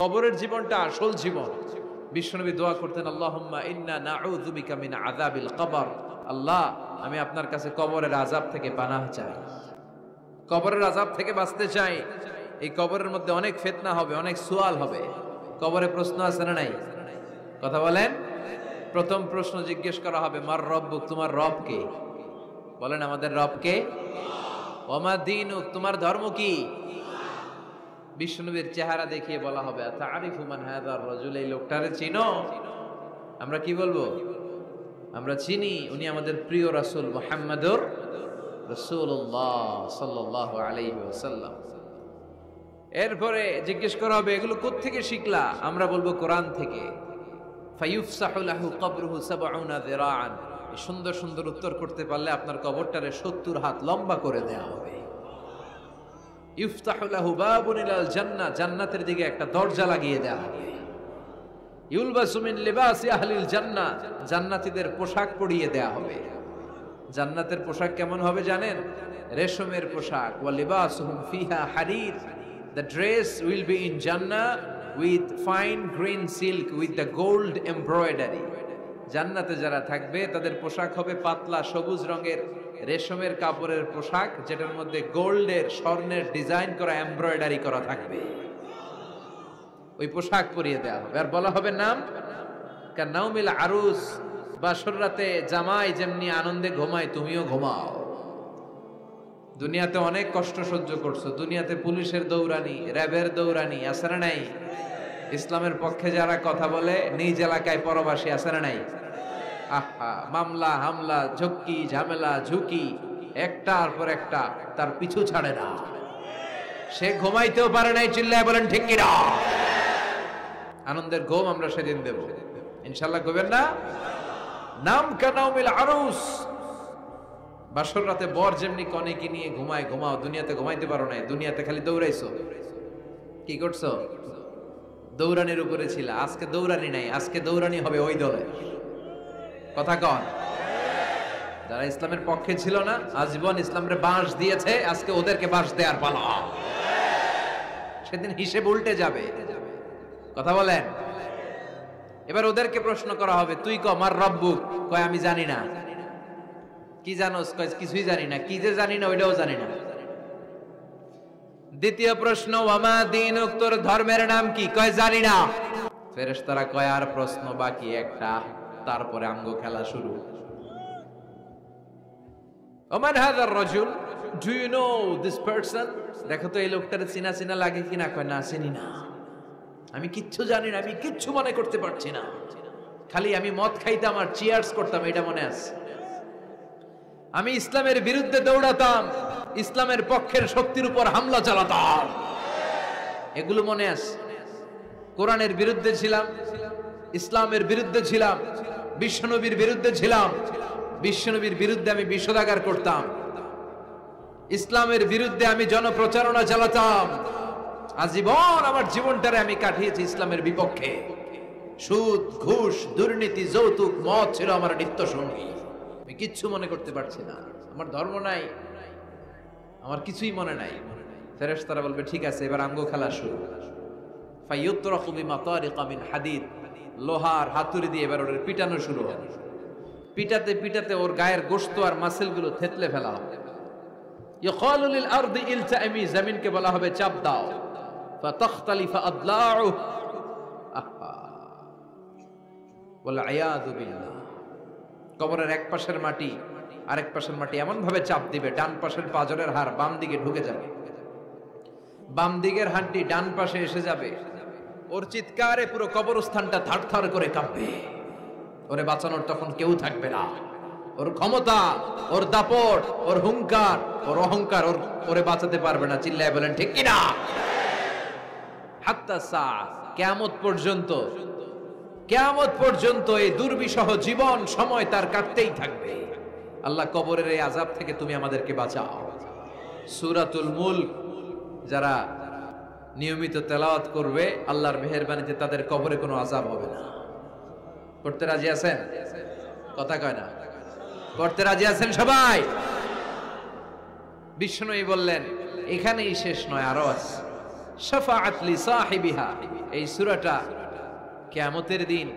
কবরের জীবনটা আসল জীবন। বিশ্বনবী দোয়া করতেন, আল্লাহুম্মা ইন্না নাউযু বিকা মিন আযাবিল কবর। আল্লাহ, আমি আপনার কাছে কবরের আযাব থেকে পানাহ চাই, কবরের আযাব থেকে বাঁচতে চাই। এই কবরের মধ্যে অনেক ফিতনা হবে, অনেক সুয়াল হবে। কবরে প্রশ্ন আছে না নাই? কথা বলেন। প্রথম প্রশ্ন জিজ্ঞেস করা হবে, মার রব্বুক, তোমার রব কে? বলেন, আমাদের রব কে? ওয়া মা দীনুক, তোমার ধর্ম কি? বিশ্বনবীর চেহারা দেখিয়ে বলা হবে, তাআরিফু মান হাযার রাজুল, এই লোকটারে চিনো? আমরা কি বলবো? আমরা চিনি, উনি আমাদের প্রিয় রাসূল মুহাম্মাদুর রাসূলুল্লাহ সাল্লাল্লাহু আলাইহি ওয়াসাল্লাম। এরপরে জিজ্ঞেস করা হবে, এগুলো কোত্থেকে শিখলা? আমরা বলবো, কোরআন থেকে। ফায়ুফসাহু লাহু কবরুহু ৭০ যিরাআন। এই সুন্দর সুন্দর উত্তর করতে পারলে আপনার কবরটারে ৭০ হাত লম্বা করে দেয়া হবে। ইফতাহু লাহু বাবুন ইলাল জান্নাহ, জান্নাতের দিকে একটা দরজা লাগিয়ে দেয়া হবে। ইউলবাসু মিন লিবাসি আহলিল জান্নাহ, জান্নাতীদের পোশাক পরিয়ে দেয়া হবে। জান্নাতের পোশাক কেমন হবে জানেন? রেশমের পোশাক। ওয়া লিবাসুহুম ফিহা হারির, the dress will be in Jannah with fine green silk with the gold embroidery. জান্নাতে যারা থাকবে তাদের পোশাক হবে পাতলা সবুজ রঙের রেশমের কাপড়ের পোশাক, যেটার মধ্যে গোল্ডের, স্বর্ণের ডিজাইন করা, এমব্রয়ডারি করা থাকবে। ওই পোশাক পরিয়ে দেওয়া হবে। আর বলা হবে নাম কান্নাউমিল আরুস, বাসর রাতে জামাই যেমনি আনন্দে ঘুমায় তুমিও ঘুমাও। দুনিয়াতে অনেক কষ্ট সহ্য করছো, দুনিয়াতে পুলিশের দৌড়ানি, র্যাবের দৌড়ানি, আছে না নাই? ইসলামের পক্ষে যারা কথা বলে নিজ এলাকায় পরবাসী, আছে না নাই? আহা, মামলা হামলা, ঝক্কি ঝামেলা ঝুঁকি একটার পর একটা, তার পিছু ছাড়ে না। সে ঘুমাইতেও পারে নাই, চিল্লায় বলেন ঠিক কিনা? আনন্দের ঘুম আমরা সেদিন দেব ইনশাআল্লাহ, কইবেন না? নাম কানাউমিল আরুস, বাসর রাতে বর যেমনি কনেকে নিয়ে ঘুমায় ঘুমাও। দুনিয়াতে ঘুমাইতে পারো নাই, দুনিয়াতে খালি দৌড়াইছো। কি করছো? দৌড়ানির উপরে ছিল। আজকে দৌড়ানি নাই, আজকে দৌড়ানি হবে ওই দলে। কথা কন। যারা ইসলামের পক্ষে ছিল না, আজীবন ইসলামের বাঁশ দিয়েছে, আজকে ওদেরকে বাঁশ দেওয়ার পালা। সেদিন হিসেব উল্টে যাবে। কথা বলেন। এবার ওদেরকে প্রশ্ন করা হবে, তুই ক মার রব্বুক, কয় আমি জানি না। কি জানোস? কয় কিছুই জানি না। কি যে জানি না ওইটাও জানি না। দ্বিতীয় প্রশ্ন, ওয়ামা দীনুক, তোর ধর্মের নাম কি? কয় জানি না। ফেরেশতারা কয় আর প্রশ্ন বাকি একটা, তারপরে আমগো খেলা শুরু। ওমান হাযার রাজুল, do you know this person? দেখো তো এই লোকটারে চিনা চিনা লাগে কিনা। কয় না, চিনি না, আমি কিচ্ছু জানি না, আমি কিচ্ছু মনে করতে পারছি না। খালি আমি মদ খাইতাম আর চিয়ার্স করতাম, এটা মনে আছে। আমি ইসলামের বিরুদ্ধে দৌড়াতাম, ইসলামের পক্ষের শক্তির উপর হামলা চালাতাম, এগুলো মনে আছে। কোরআনের বিরুদ্ধে ছিলাম, ইসলামের বিরুদ্ধে ছিলাম, বিশ্বনবীর বিরুদ্ধে ছিলাম। বিশ্বনবীর বিরুদ্ধে আমি বিষোদাগার করতাম, ইসলামের বিরুদ্ধে আমি জনপ্রচারণা চালাতাম। আজীবন আমার জীবনটারে আমি কাটিয়েছি ইসলামের বিপক্ষে। সুদ, ঘুষ, দুর্নীতি, যৌতুক, মদ ছিল আমার নিত্য সঙ্গী। আমি কিচ্ছু মনে করতে পারছি না, আমার ধর্ম নাই, আমার কিছুই মনে নাই। ফেরেশতারা বলবে, ঠিক আছে, এবার আমগো খেলা শুরু। ফায়ুতরাকু বিমাতারিকা মিন হাদিদ, লোহার হাতুড়ি দিয়ে এবার ওর পিটানো শুরু হবে। পিটাতে পিটাতে ওর গায়ের গোশত আর মাসেলগুলো থেতলে ফেলা হবে। ইয়াকালু লিল আরদি ইলতাইমি, জমিনকে বলা হবে চাপ দাও। ফাতাখতালিফা আদলাউ, ওয়াল আয়াযু বিল্লাহ। কবরের এক পাশের মাটি আরেক পাশের মাটি এমন ভাবে চাপ দিবে, ডান পাশের পাজরের হাড় বাম দিকে ঢুকে যাবে, বাম দিকের হাড়টি ডান পাশে এসে যাবে। ওর চিৎকারে পুরো কবরস্থানটা থারথার করে কাঁপবে। ওরে বাঁচানোর তখন কেউ থাকবে না। ওর ক্ষমতা, ওর দাপট, ওর হুঙ্কার, ওর অহংকার ওরে বাঁচাতে পারবে না। চিল্লায় বলেন ঠিক কিনা? হাত্তা সা, কিয়ামত পর্যন্ত, কিয়ামত পর্যন্ত এই দুর্বিষহ জীবন সময় তার কাটতেই থাকবে। আল্লাহ, কবরের এই আযাব থেকে তুমি আমাদেরকে বাঁচাও। সূরাতুল মুলক যারা নিয়মিত তেলাওয়াত করবে, আল্লাহর মেহেরবানিতে তাদের কবরে কোনো আযাব হবে না। করতে রাজি আছেন? কথা কয় না। করতে রাজি আছেন সবাই? বিষ্ণু বললেন, এখানেই শেষ নয়, আরো আছে। শাফাআত লি সাহিবিহা, এই সূরাটা কিয়ামতের দিন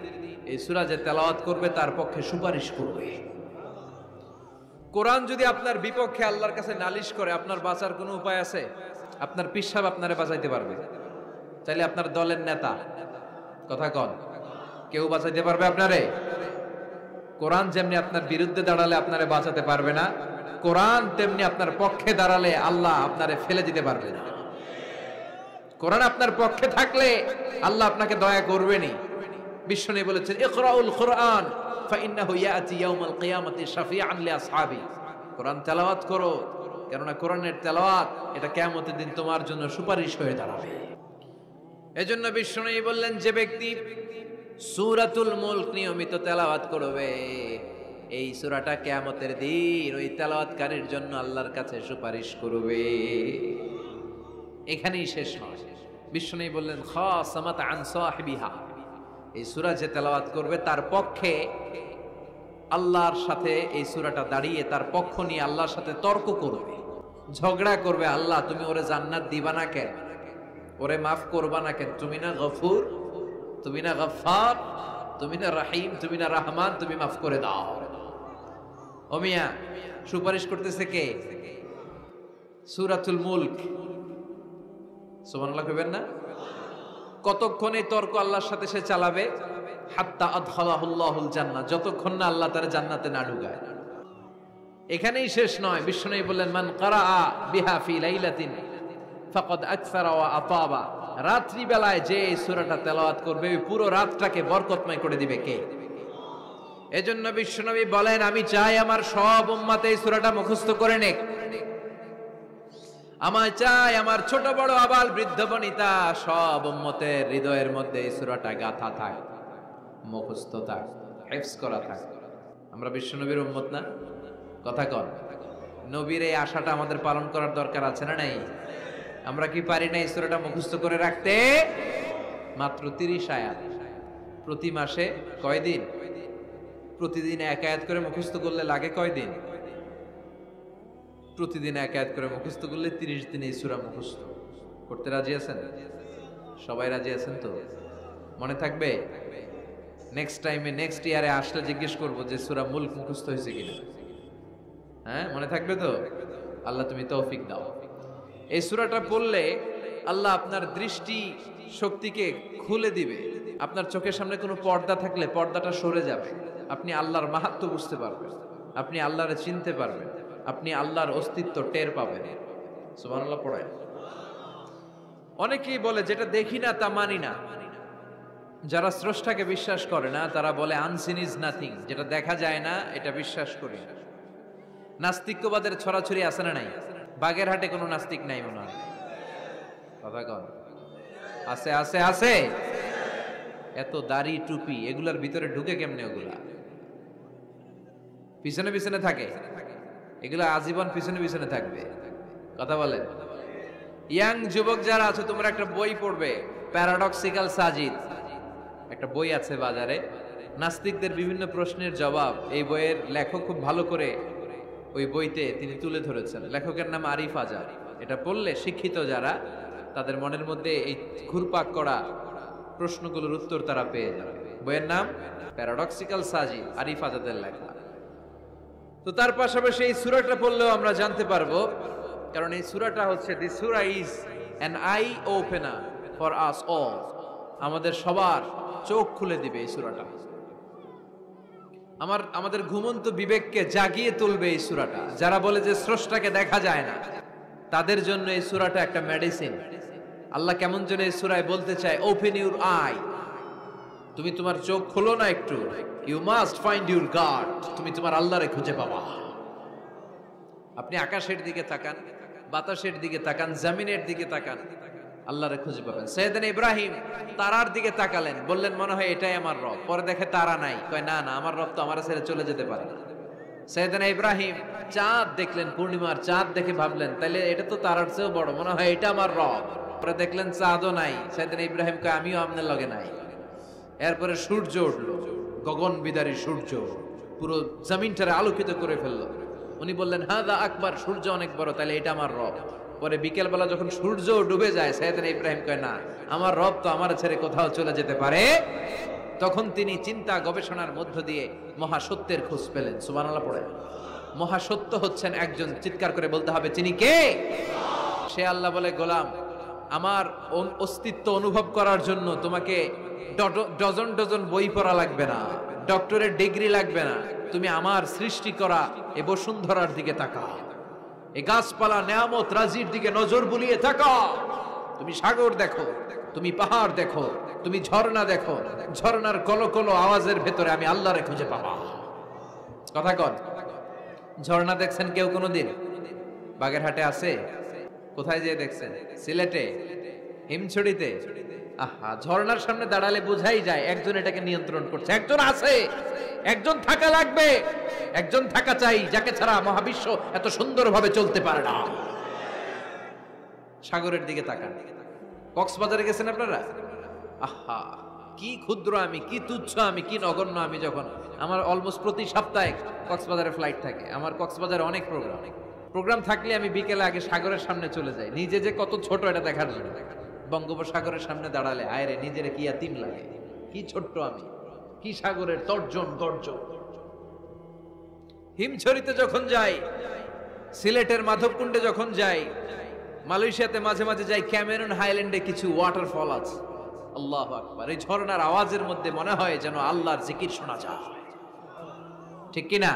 এই সূরা যে তেলাওয়াত করবে তার পক্ষে সুপারিশ করবে। কোরআন যদি আপনার বিপক্ষে আল্লাহর কাছে নালিশ করে, আপনার বাঁচার কোনো উপায় আছে? আপনার পীর সাহেব আপনারে বাঁচাইতে পারবে? তাইলে আপনার দলের নেতা, কথা কন, কেউ বাঁচাইতে পারবে আপনারে? কোরআন যেমনি আপনার বিরুদ্ধে দাঁড়ালে আপনারে বাঁচাতে পারবে না, কোরআন তেমনি আপনার পক্ষে দাঁড়ালে আল্লাহ আপনারে ফেলে দিতে পারবে না। কোরআন আপনার পক্ষে থাকলে আল্লাহ আপনাকে দয়া করবেনই। বিশ্বনবী বলেছেন, ইকরাউল কুরআন ফাইন্নাহু ইয়াতি ইয়াউমাল কিয়ামাতি শাফিআন লিআসহাবি। কোরআন তেলাওয়াত করো, কেননা কোরআনের তেলাওয়াত এটা কিয়ামতের দিন তোমার জন্য সুপারিশ হয়ে দাঁড়াবে। এজন্য বিশ্বনবী বললেন, যে ব্যক্তি সূরাতুল মুলক নিয়মিত তেলাওয়াত করবে, এই সূরাটা কিয়ামতের দিন ওই তেলাওয়াতকারীর জন্য আল্লাহর কাছে সুপারিশ করবে। এখানেই শেষ নয়, বিশ্বনবী বললেন, খাসামাত আন সাহিবিহা, এই সূরা যে তেলাওয়াত করবে তার পক্ষে আল্লাহর সাথে এই সূরাটা দাঁড়িয়ে তার পক্ষ নিয়ে আল্লাহর সাথে তর্ক করবে, ঝগড়া করবে। আল্লাহ তুমি ওরে জান্নাত দিবা না কেন? ওরে মাফ করবা না কেন? তুমি না গফুর, তুমি না গফফার, তুমি না রাহিম, তুমি না রহমান, তুমি মাফ করে দাও। ও মিয়া, সুপারিশ করতেছে কে? সূরাতুল মুলক। সুবহানাল্লাহ কইবেন না? কতক্ষণ এই তর্ক আল্লাহর সাথে সে চালাবে? হাত্তা আদখালাহুল্লাহুল জান্নাহ, যতক্ষণ না আল্লাহ তার জান্নাতে না ঢুকায়। এখানেই শেষ নয়, বিশ্বনবী বললেন, মান কারাআ বিহা ফি লাইলাতিন ফাকাদ আকসারা ওয়া আতাবা, রাত্রি বেলায় যে এই সূরাটা তেলাওয়াত করবে পুরো রাতটাকে বরকতময় করে দিবে কে? এজন্য বিশ্বনবী বলেন, আমি চাই আমার সব উম্মত এই সূরাটা মুখস্থ করে নেক। আমার চাই আমার ছোট বড় আবাল বৃদ্ধ বনিতা সব উম্মতের হৃদয়ের মধ্যে এই সূরাটা গাঁথা থাক, মুখস্থ থাক, হিফজ করা থাক। আমরা বিশ্বনবীর উম্মত না? কথা কন। নবীর এই আশাটা আমাদের পালন করার দরকার আছে না নাই? আমরা কি পারি না এই সূরাটা মুখস্থ করে রাখতে? মাত্র 30 আয়াত, প্রতি মাসে কয়দিন? প্রতিদিন এক আয়াত করে মুখস্থ করলে লাগে কয়দিন? প্রতিদিন এক আয়াত করে মুখস্থ করলে 30 দিনে এই সূরা মুখস্থ করতে রাজি আছেন? সবাই রাজি আছেন তো? মনে থাকবে? নেক্সট টাইমে নেক্সট ইয়ারে আসলে জিজ্ঞেস করবো যে সূরা মুলক মুখস্থ হয়েছে কিনা। হ্যাঁ, মনে থাকবে তো? আল্লাহ তুমি তৌফিক দাও। এই সূরাটা পড়লে আল্লাহ আপনার দৃষ্টি শক্তিকে খুলে দিবে। আপনার চোখের সামনে কোনো পর্দা থাকলে পর্দাটা সরে যাবে, আপনি আল্লাহর মাহাত্ম্য বুঝতে পারবেন, আপনি আল্লাহরে চিনতে পারবেন, আপনি আল্লাহর অস্তিত্ব টের পাবেন। সুবহানাল্লাহ পড়ায়। অনেকেই বলে যেটা দেখি না তা মানি না। যারা স্রষ্টাকে বিশ্বাস করে না তারা বলে আনসিন ইজ নাথিং, যেটা দেখা যায় না এটা বিশ্বাস করি না। নাস্তিক্যবাদের ছড়াছড়ি আছে না নাই? বাগেরহাটে কোনো নাস্তিক নাই মনে হয়? কথা কন। আছে আছে আছে। এত দাড়ি টুপি এগুলার ভিতরে ঢুকে কেমনে? ওগুলা পিছনে পিছনে থাকে, এগুলা আজীবন পিছনে পিছনে থাকবে। কথা বলেন। ইয়াং যুবক যারা আছে তোমরা একটা বই পড়বে, প্যারাডক্সিক্যাল সাজিদ, একটা বই আছে বাজারে, নাস্তিকদের বিভিন্ন প্রশ্নের জবাব। এই বইয়ের লেখক খুব ভালো করে ওই বইতে তিনি তুলে ধরেছেন। লেখকের নাম আরিফ আজাদ। এটা পড়লে শিক্ষিত যারা তাদের মনের মধ্যে এই ঘুরপাক করা প্রশ্নগুলোর উত্তর তারা পেয়ে যাবে। বইয়ের নাম প্যারাডক্সিক্যাল সাজিদ, আরিফ আজাদের লেখা। তো তার পাশাপাশি এই সূরাটা পড়লেও আমরা জানতে পারবো, কারণ এই সূরাটা হচ্ছে the surah is an eye opener for us all, আমাদের সবার চোখ খুলে দিবে এই সূরাটা। আমাদের ঘুমন্ত বিবেককে জাগিয়ে তুলবে এই সূরাটা। যারা বলে যে স্রষ্টাকে দেখা যায় না তাদের জন্য এই সূরাটা একটা মেডিসিন। আল্লাহ কেমন যেন এই সূরায় বলতে চায়, ওপেন ইউর আই, তুমি তোমার চোখ খোলো না একটু, you must find your God, তুমি তোমার আল্লাহরে খুঁজে পাবা। আপনি আকাশের দিকে তাকান, বাতাসের দিকে তাকান, জমিনের দিকে তাকান, আল্লাহরে খুঁজে পাবেন। সাইয়েদনা ইব্রাহিম তারার দিকে তাকালেন, বললেন মনে হয় এটাই আমার রব। পরে দেখে তারা নাই, কয় না না, আমার রব তো আমার ছেড়ে চলে যেতে পারে না। সাইয়েদনা ইব্রাহিম চাঁদ দেখলেন, পূর্ণিমার চাঁদ দেখে ভাবলেন তাইলে এটা তো তারার চেয়েও বড়, মনে হয় এটা আমার রব। পরে দেখলেন চাঁদও নাই। সাইয়েদনা ইব্রাহিম কয় আমিও আপনার লগে নাই। এরপরে সূর্য উঠলো, গগন বিদারী সূর্য পুরো জমিনটারে আলোকিত করে ফেললো। উনি বললেন হাদা আকবার, সূর্য অনেক বড়, তাহলে এটা আমার রব। পরে বিকেলবেলা যখন সূর্য ডুবে যায়, সাইয়েদনা ইব্রাহিম কয় না, আমার রব তো আমার ছেড়ে কোথাও চলে যেতে পারে। তখন তিনি চিন্তা গবেষণার মধ্য দিয়ে মহাসত্যের খোঁজ পেলেন। সুবহানাল্লাহ পড়ে। মহাসত্য হচ্ছেন একজন, চিৎকার করে বলতে হবে তিনি কে? সে আল্লাহ বলে, গোলাম, আমার অস্তিত্ব অনুভব করার জন্য তোমাকে ডজন ডজন বই পড়া লাগবে না, ডক্টরের ডিগ্রি লাগবে না। তুমি আমার সৃষ্টি করা এ বসুন্ধরার দিকে তাকাও, এই গাছপালা নেয়ামত রাজির দিকে নজর বুলিয়ে তাকাও। তুমি সাগর দেখো, তুমি পাহাড় দেখো, তুমি ঝর্ণা দেখো, ঝর্ণার কলকলো আওয়াজের ভেতরে আমি আল্লাহরে খুঁজে পাবা। কথা কন, ঝর্ণা দেখছেন কেউ কোনোদিন? বাগেরহাটে আছে? কোথায় যেয়ে দেখছেন? সিলেটে, হিমছড়িতে? আহা, ঝর্ণার সামনে দাঁড়ালে বোঝাই যায় একজন এটাকে নিয়ন্ত্রণ করছে, একজন আছে, একজন থাকা লাগবে, একজন থাকা চাই, যাকে ছাড়া মহাবিশ্ব এত সুন্দরভাবে চলতে পারে না। সাগরের দিকে তাকান। কক্সবাজারে গেছেন আপনারা? আহা, কি ক্ষুদ্র আমি, কি তুচ্ছ আমি, কি নগণ্য আমি। যখন আমার অলমোস্ট প্রতি সপ্তাহে কক্সবাজারে ফ্লাইট থাকে, আমার কক্সবাজারে অনেক প্রোগ্রাম থাকলে আমি বিকেলে আগে সাগরের সামনে চলে যাই, নিজে যে কত ছোট এটা দেখার জন্য। বঙ্গোপসাগরের সামনে দাঁড়ালে আয়রে নিজের কি ইয়াতিম লাগে, কি ছোট্ট আমি, কি সাগরের তর্জন গর্জন। হিমছড়িতে যখন যাই, সিলেটের মাধবকুণ্ডে যখন যাই, মালয়েশিয়াতে মাঝে মাঝে যাই, ক্যামেরন হাইল্যান্ডে কিছু ওয়াটারফল আছে। আল্লাহু আকবার, এই ঝর্ণার আওয়াজের মধ্যে মনে হয় যেন আল্লাহর জিকির শোনা যায়, ঠিক কিনা?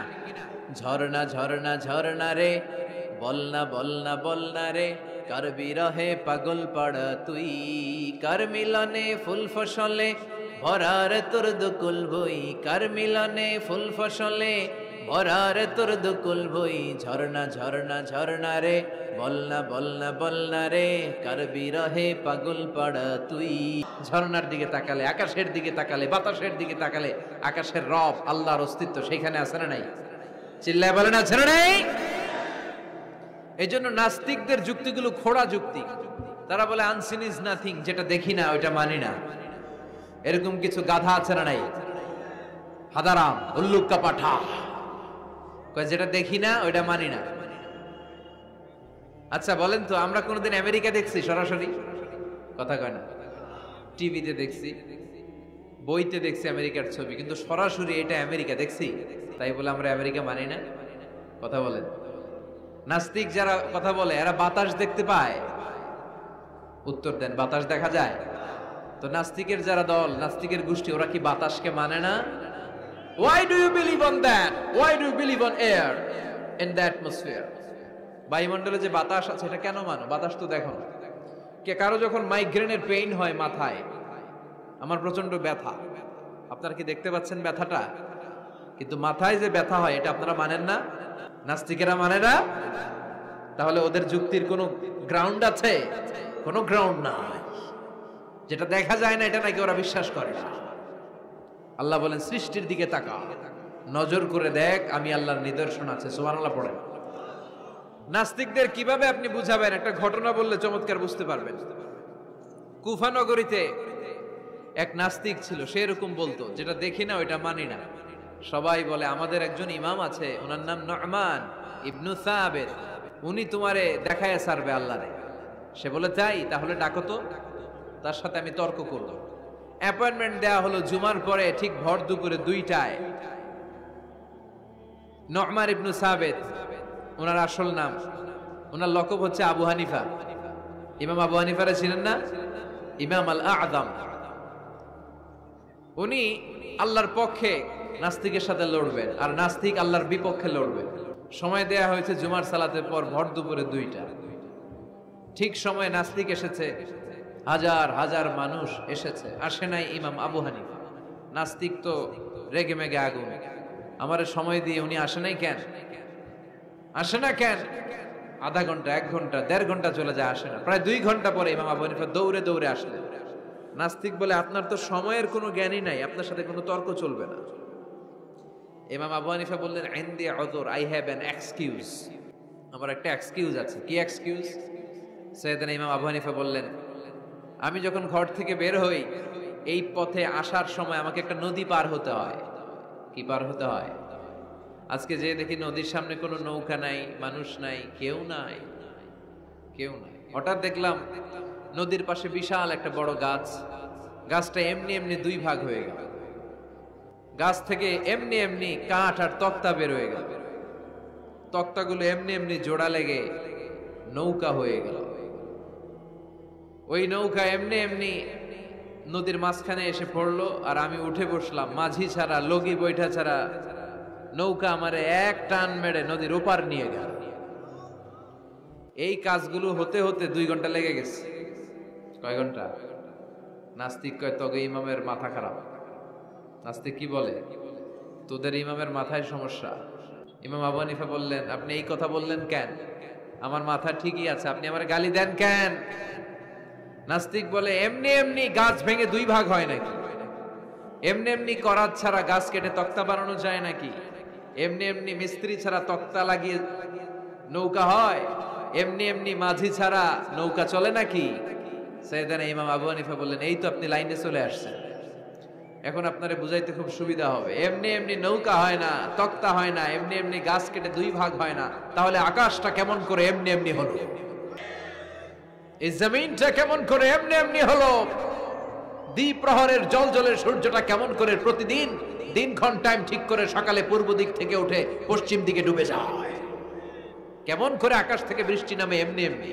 ঝর্ণা ঝর্ণা ঝর্ণা রে, বলনা বলনা বলনা রে, কার বিরহে পাগল পাড়া তুই, কার মিলনে ফুল ফসলে ভরার তোর দুকুল বই, কার মিলনে ফুল ফসলে ভরার তোর দুকুল বই। ঝর্ণা ঝর্ণা ঝর্ণা রে, বলনা বলনা বলনা রে, কার বিরহে পাগল পাড়া তুই। ঝর্ণার দিকে তাকালে, আকাশের দিকে তাকালে, বাতাসের দিকে তাকালে আকাশের রব আল্লাহর অস্তিত্ব সেখানে আছে না নাই? চিল্লায় বলেন আছে না নাই? এই জন্য নাস্তিকদের যুক্তিগুলো খোড়া যুক্তি। তারা বলে আনসিন ইজ নাথিং, যেটা দেখি না ওইটা মানি না। এরকম কিছু গাধা আছে না নাই? হাদারাম, উল্লুক্কা পাঠা, যেটা দেখি না ওইটা মানি না। আচ্ছা বলেন তো, আমরা কোনোদিন আমেরিকা দেখছি সরাসরি? কথা কয় না। টিভিতে দেখছি, বইতে দেখছি আমেরিকার ছবি, কিন্তু সরাসরি এটা আমেরিকা দেখছি? তাই বলে আমরা আমেরিকা মানি না? কথা বলেন। নাস্তিক যারা কথা বলে এরা বাতাস দেখতে পায়? উত্তর দেন, বাতাস দেখা যায়? তো নাস্তিকের যারা দল, নাস্তিকের গোষ্ঠী, ওরা কি বাতাসকে মানে না? Why do you believe on that? Why do you believe on air in the atmosphere? বায়ুমণ্ডলে যে বাতাস আছে এটা কেন মানো? বাতাস তো দেখো না। কে কারো যখন মাইগ্রেনের পেইন হয় মাথায়, আমার প্রচন্ড ব্যথা, আপনারা কি দেখতে পাচ্ছেন ব্যথাটা? কিন্তু মাথায় যে ব্যথা হয় এটা আপনারা মানেন না, নাস্তিকেরা মানে না। তাহলে ওদের যুক্তির কোনো গ্রাউন্ড আছে? কোনো গ্রাউন্ড নাই। যেটা দেখা যায় না এটা নাকি ওরা বিশ্বাস করে না। আল্লাহ বলেন সৃষ্টির দিকে তাকা, নজর করে দেখ, আমি আল্লাহর নিদর্শন আছে। সুবহানাল্লাহ পড়েন। নাস্তিকদের কিভাবে আপনি বুঝাবেন? একটা ঘটনা বললে চমৎকার বুঝতে পারবেন। কুফা নগরীতে এক নাস্তিক ছিল, সে এরকম বলতো, যেটা দেখি না ওইটা মানি না। সবাই বলে আমাদের একজন ইমাম আছে, ওনার নাম নু'মান ইবনু সাবিত, উনি তোমারে দেখায় ছাড়বে আল্লাহরে। সে বলে তাই? তাহলে ডাকো তো, তার সাথে আমি তর্ক করব। অ্যাপয়েন্টমেন্ট দেয়া হলো জুমার পরে ঠিক ভর দুপুরে 2টায়। নু'মান ইবনু সাবিত ওনার আসল নাম, ওনার লকব হচ্ছে আবু হানিফা। ইমাম আবু হানিফারে ছিলেন না? ইমাম আল আযম। উনি আল্লাহর পক্ষে নাস্তিকের সাথে লড়বেন, আর নাস্তিক আল্লাহর বিপক্ষে লড়বেন। সময় দেয়া হয়েছে জুমার সালাতের পর ভর দুপুরে 2টা। ঠিক সময়ে নাস্তিক এসেছে, হাজার হাজার মানুষ এসেছে, আসে নাই ইমাম আবু হানিফা। নাস্তিক তো রেগে মেগে আগুন, আমারে সময় দিয়ে উনি আসে নাই কেন? আসে না কেন? আধা ঘন্টা, 1 ঘন্টা, 1.5 ঘন্টা চলে যায়, আসে না। প্রায় 2 ঘন্টা পরে ইমাম আবু হানিফা দৌড়ে দৌড়ে আসলেন। নাস্তিক বলে আপনার তো সময়ের কোনো জ্ঞানই নাই, আপনার সাথে কোনো তর্ক চলবে না। ইমাম আবু হানিফা বললেন ইনদি উযর, আই হ্যাভ অ্যান এক্সকিউজ, আমার একটা এক্সকিউজ আছে। কি এক্সকিউজ? সাইয়েদনা ইমাম আবু হানিফা বললেন, আমি যখন ঘর থেকে বের হই এই পথে আসার সময় আমাকে একটা নদী পার হতে হয়। কি পার হতে হয়? আজকে যে দেখি নদীর সামনে কোনো নৌকা নাই, মানুষ নাই, কেউ নাই, কেউ নাই। হঠাৎ দেখলাম নদীর পাশে বিশাল একটা বড় গাছ, গাছটা এমনি এমনি দুই ভাগ হয়ে গেল, গাছ থেকে এমনি এমনি কাঠ আর তক্তা বের হয়ে গেল, তক্তাগুলো এমনি এমনি জোড়া লেগে নৌকা হয়ে গেল। ওই নৌকা এমনি এমনি নদীর মাঝখানে এসে পড়লো, আর আমি উঠে বসলাম। মাঝি ছাড়া, লগি বৈঠা ছাড়া নৌকা আমারে এক টান মেরে নদীর ওপার নিয়ে গেল। এই কাজগুলো হতে হতে 2 ঘন্টা লেগে গেছে। কয় ঘন্টা? নাস্তিক কয় তবে ইমামের মাথা খারাপ। নাস্তিক কি বলে? তোদের ইমামের মাথায় সমস্যা। ইমাম আবু হানিফা বললেন, আপনি এই কথা বললেন কেন? আমার মাথা ঠিকই আছে, আপনি আমার গালি দেন কেন? নাস্তিক বলে, এমনি এমনি গাছ ভেঙে 2 ভাগ হয় নাকি? এমনি এমনি করাত ছাড়া গাছ কেটে তক্তা বানানো যায় নাকি? এমনি এমনি মিস্ত্রি ছাড়া তক্তা লাগিয়ে নৌকা হয়? এমনি এমনি মাঝি ছাড়া নৌকা চলে নাকি? সাইয়েদানা ইমাম আবু হানিফা বললেন, এই তো আপনি লাইনে চলে আসছেন, এখন আপনারে বুঝাইতে খুব সুবিধা হবে। এমনি এমনি নৌকা হয় না, তক্তা হয় না, এমনি এমনি গাছ কেটে 2 ভাগ হয় না, তাহলে আকাশটা কেমন করে এমনি এমনি হলো? এই জমিনটা কেমন করে এমনি এমনি হলো? দ্বিপ্রহরের জলজলের সূর্যটা কেমন করে প্রতিদিন দিনক্ষণ টাইম ঠিক করে সকালে পূর্ব দিক থেকে উঠে পশ্চিম দিকে ডুবে যায়? কেমন করে আকাশ থেকে বৃষ্টি নামে এমনি এমনি?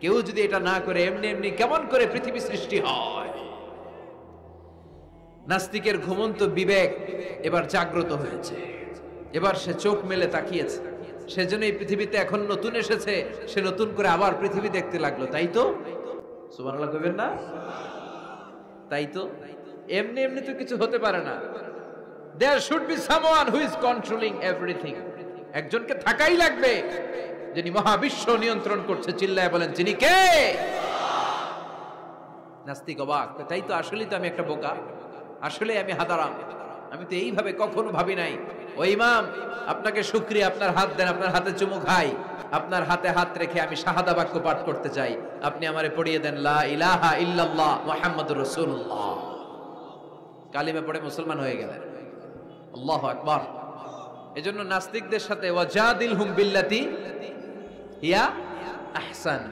কেউ যদি এটা না করে এমনি এমনি কেমন করে পৃথিবী সৃষ্টি হয়? নাস্তিকের ঘুমন্ত বিবেক এবার জাগ্রত হয়েছে, এবার সে চোখ মেলে তাকিয়েছে। সেজন্য এই পৃথিবীতে এখন নতুন এসেছে, সে নতুন করে আবার পৃথিবী দেখতে লাগলো। তাই তো? সুবহানাল্লাহ কইবেন না? তাই তো, এমনি এমনি তো কিছু হতে পারে না। There should be someone who is controlling everything. একজনকে থাকাই লাগবে যিনি মহাবিশ্ব নিয়ন্ত্রণ করছে। চিল্লায় বলেন, যিনি কে? নাস্তিক অবাক, তাই তো, আসলেই তো আমি একটা বোকা, আসলে আমি হাদারাম, আমি তো এইভাবে কখনো ভাবি নাই। ও ইমাম, আপনাকে শুকরিয়া, আপনার হাত দেন, আপনার হাতে চুমু খাই, আপনার হাতে হাত রেখে আমি শাহাদা বাক্য পাঠ করতে চাই, আপনি আমারে পড়িয়ে দেন লা ইলাহা ইল্লাল্লাহ মুহাম্মাদুর রাসূলুল্লাহ। কালিমা পড়ে মুসলমান হয়ে গেলেন। আল্লাহু আকবার। এজন্য নাস্তিকদের সাথে ওয়াজাদিলহুম বিল্লাতি হিয়া আহসান,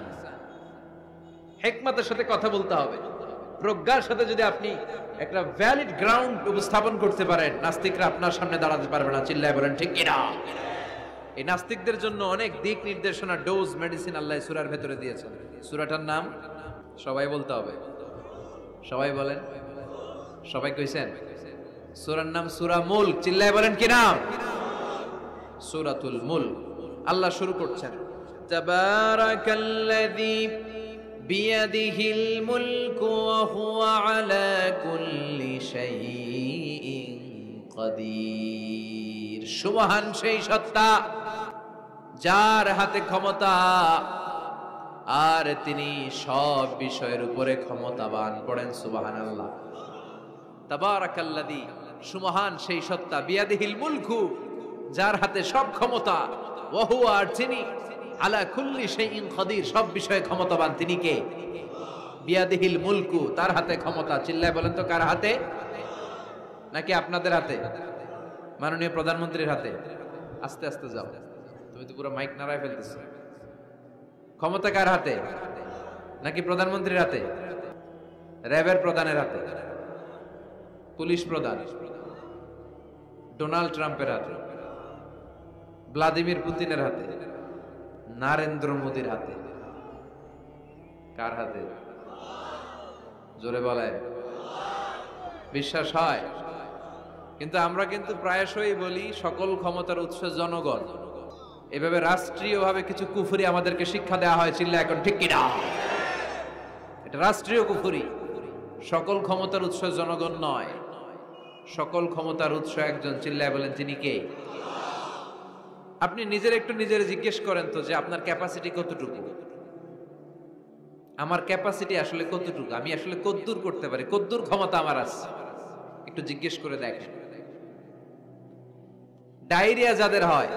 হিকমতের সাথে কথা বলতে হবে। প্রজ্ঞার সাথে যদি আপনি একটা ভ্যালিড গ্রাউন্ড উপস্থাপন করতে পারেন, নাস্তিকরা আপনার সামনে দাঁড়াতে পারবে না। চিল্লায় বলেন ঠিক কিনা? এই নাস্তিকদের জন্য অনেক দিক নির্দেশনা, ডোজ, মেডিসিন আল্লাহ সূরার ভেতরে দিয়েছেন। সূরাটার নাম সবাই বলতে হবে। সবাই বলেন, সবাই কইছেন? সূরার নাম সূরা মুলক। চিল্লায় বলেন কি নাম? সূরাতুল মুলক। আল্লাহ শুরু করছেন, তাবারাকাল্লাযী বিয়াদিহিল মুলকু ওয়া হুয়া আলা কুল্লি শাইইন কাদির। সুবহান সেই সত্তা যার হাতে ক্ষমতা, আর তিনি সব বিষয়ের উপরে ক্ষমতাবান। পড়েন সুবহানাল্লাহ। তাবারাকাল্লাযী, সুবহান সেই সত্তা, বিয়াদিহিল মুলকু, যার হাতে সব ক্ষমতা, ওয়া হুয়া, আর তিনি, আলা কুল্লি শাইইন কাদির, সব বিষয়ে ক্ষমতাবান। তিনি কে? বিয়াদিহিল মুলকু, তার হাতে ক্ষমতা। চিল্লায় বলেন তো কার হাতে? নাকি আপনাদের হাতে? মাননীয় প্রধানমন্ত্রীর হাতে? আস্তে আস্তে যাও, তুমি তো পুরো মাইক নাড়ায় ফেলতেছো। ক্ষমতা কার হাতে? নাকি প্রধানমন্ত্রীর হাতে? র্যাবের প্রধানের হাতে? পুলিশ প্রধান ডোনাল্ড ট্রাম্পের হাতে? ভ্লাদিমির পুতিনের হাতে? নরেন্দ্র মোদির হাতে? কার হাতে? জোরে বলেন। বিশ্বাস হয়? কিন্তু আমরা কিন্তু প্রায়শই বলি সকল ক্ষমতার উৎস জনগণ। এভাবে রাষ্ট্রীয়ভাবে কিছু কুফরি আমাদেরকে শিক্ষা দেওয়া হয়। চিল্লা এখন ঠিক কিনা? এটা রাষ্ট্রীয় কুফরি। সকল ক্ষমতার উৎস জনগণ নয়, সকল ক্ষমতার উৎস একজন। চিল্লায় বলেন তিনি কে? আপনি নিজের একটু নিজের জিজ্ঞেস করেন তো যে আপনার ক্যাপাসিটি কতটুকু? আমার ক্যাপাসিটি আসলে কতটুকু? আমি আসলে কদ্দূর করতে পারি, কদ্দূর ক্ষমতা আমার আছে? একটু জিজ্ঞেস করে দেখেন। ডায়রিয়া যাদের হয়,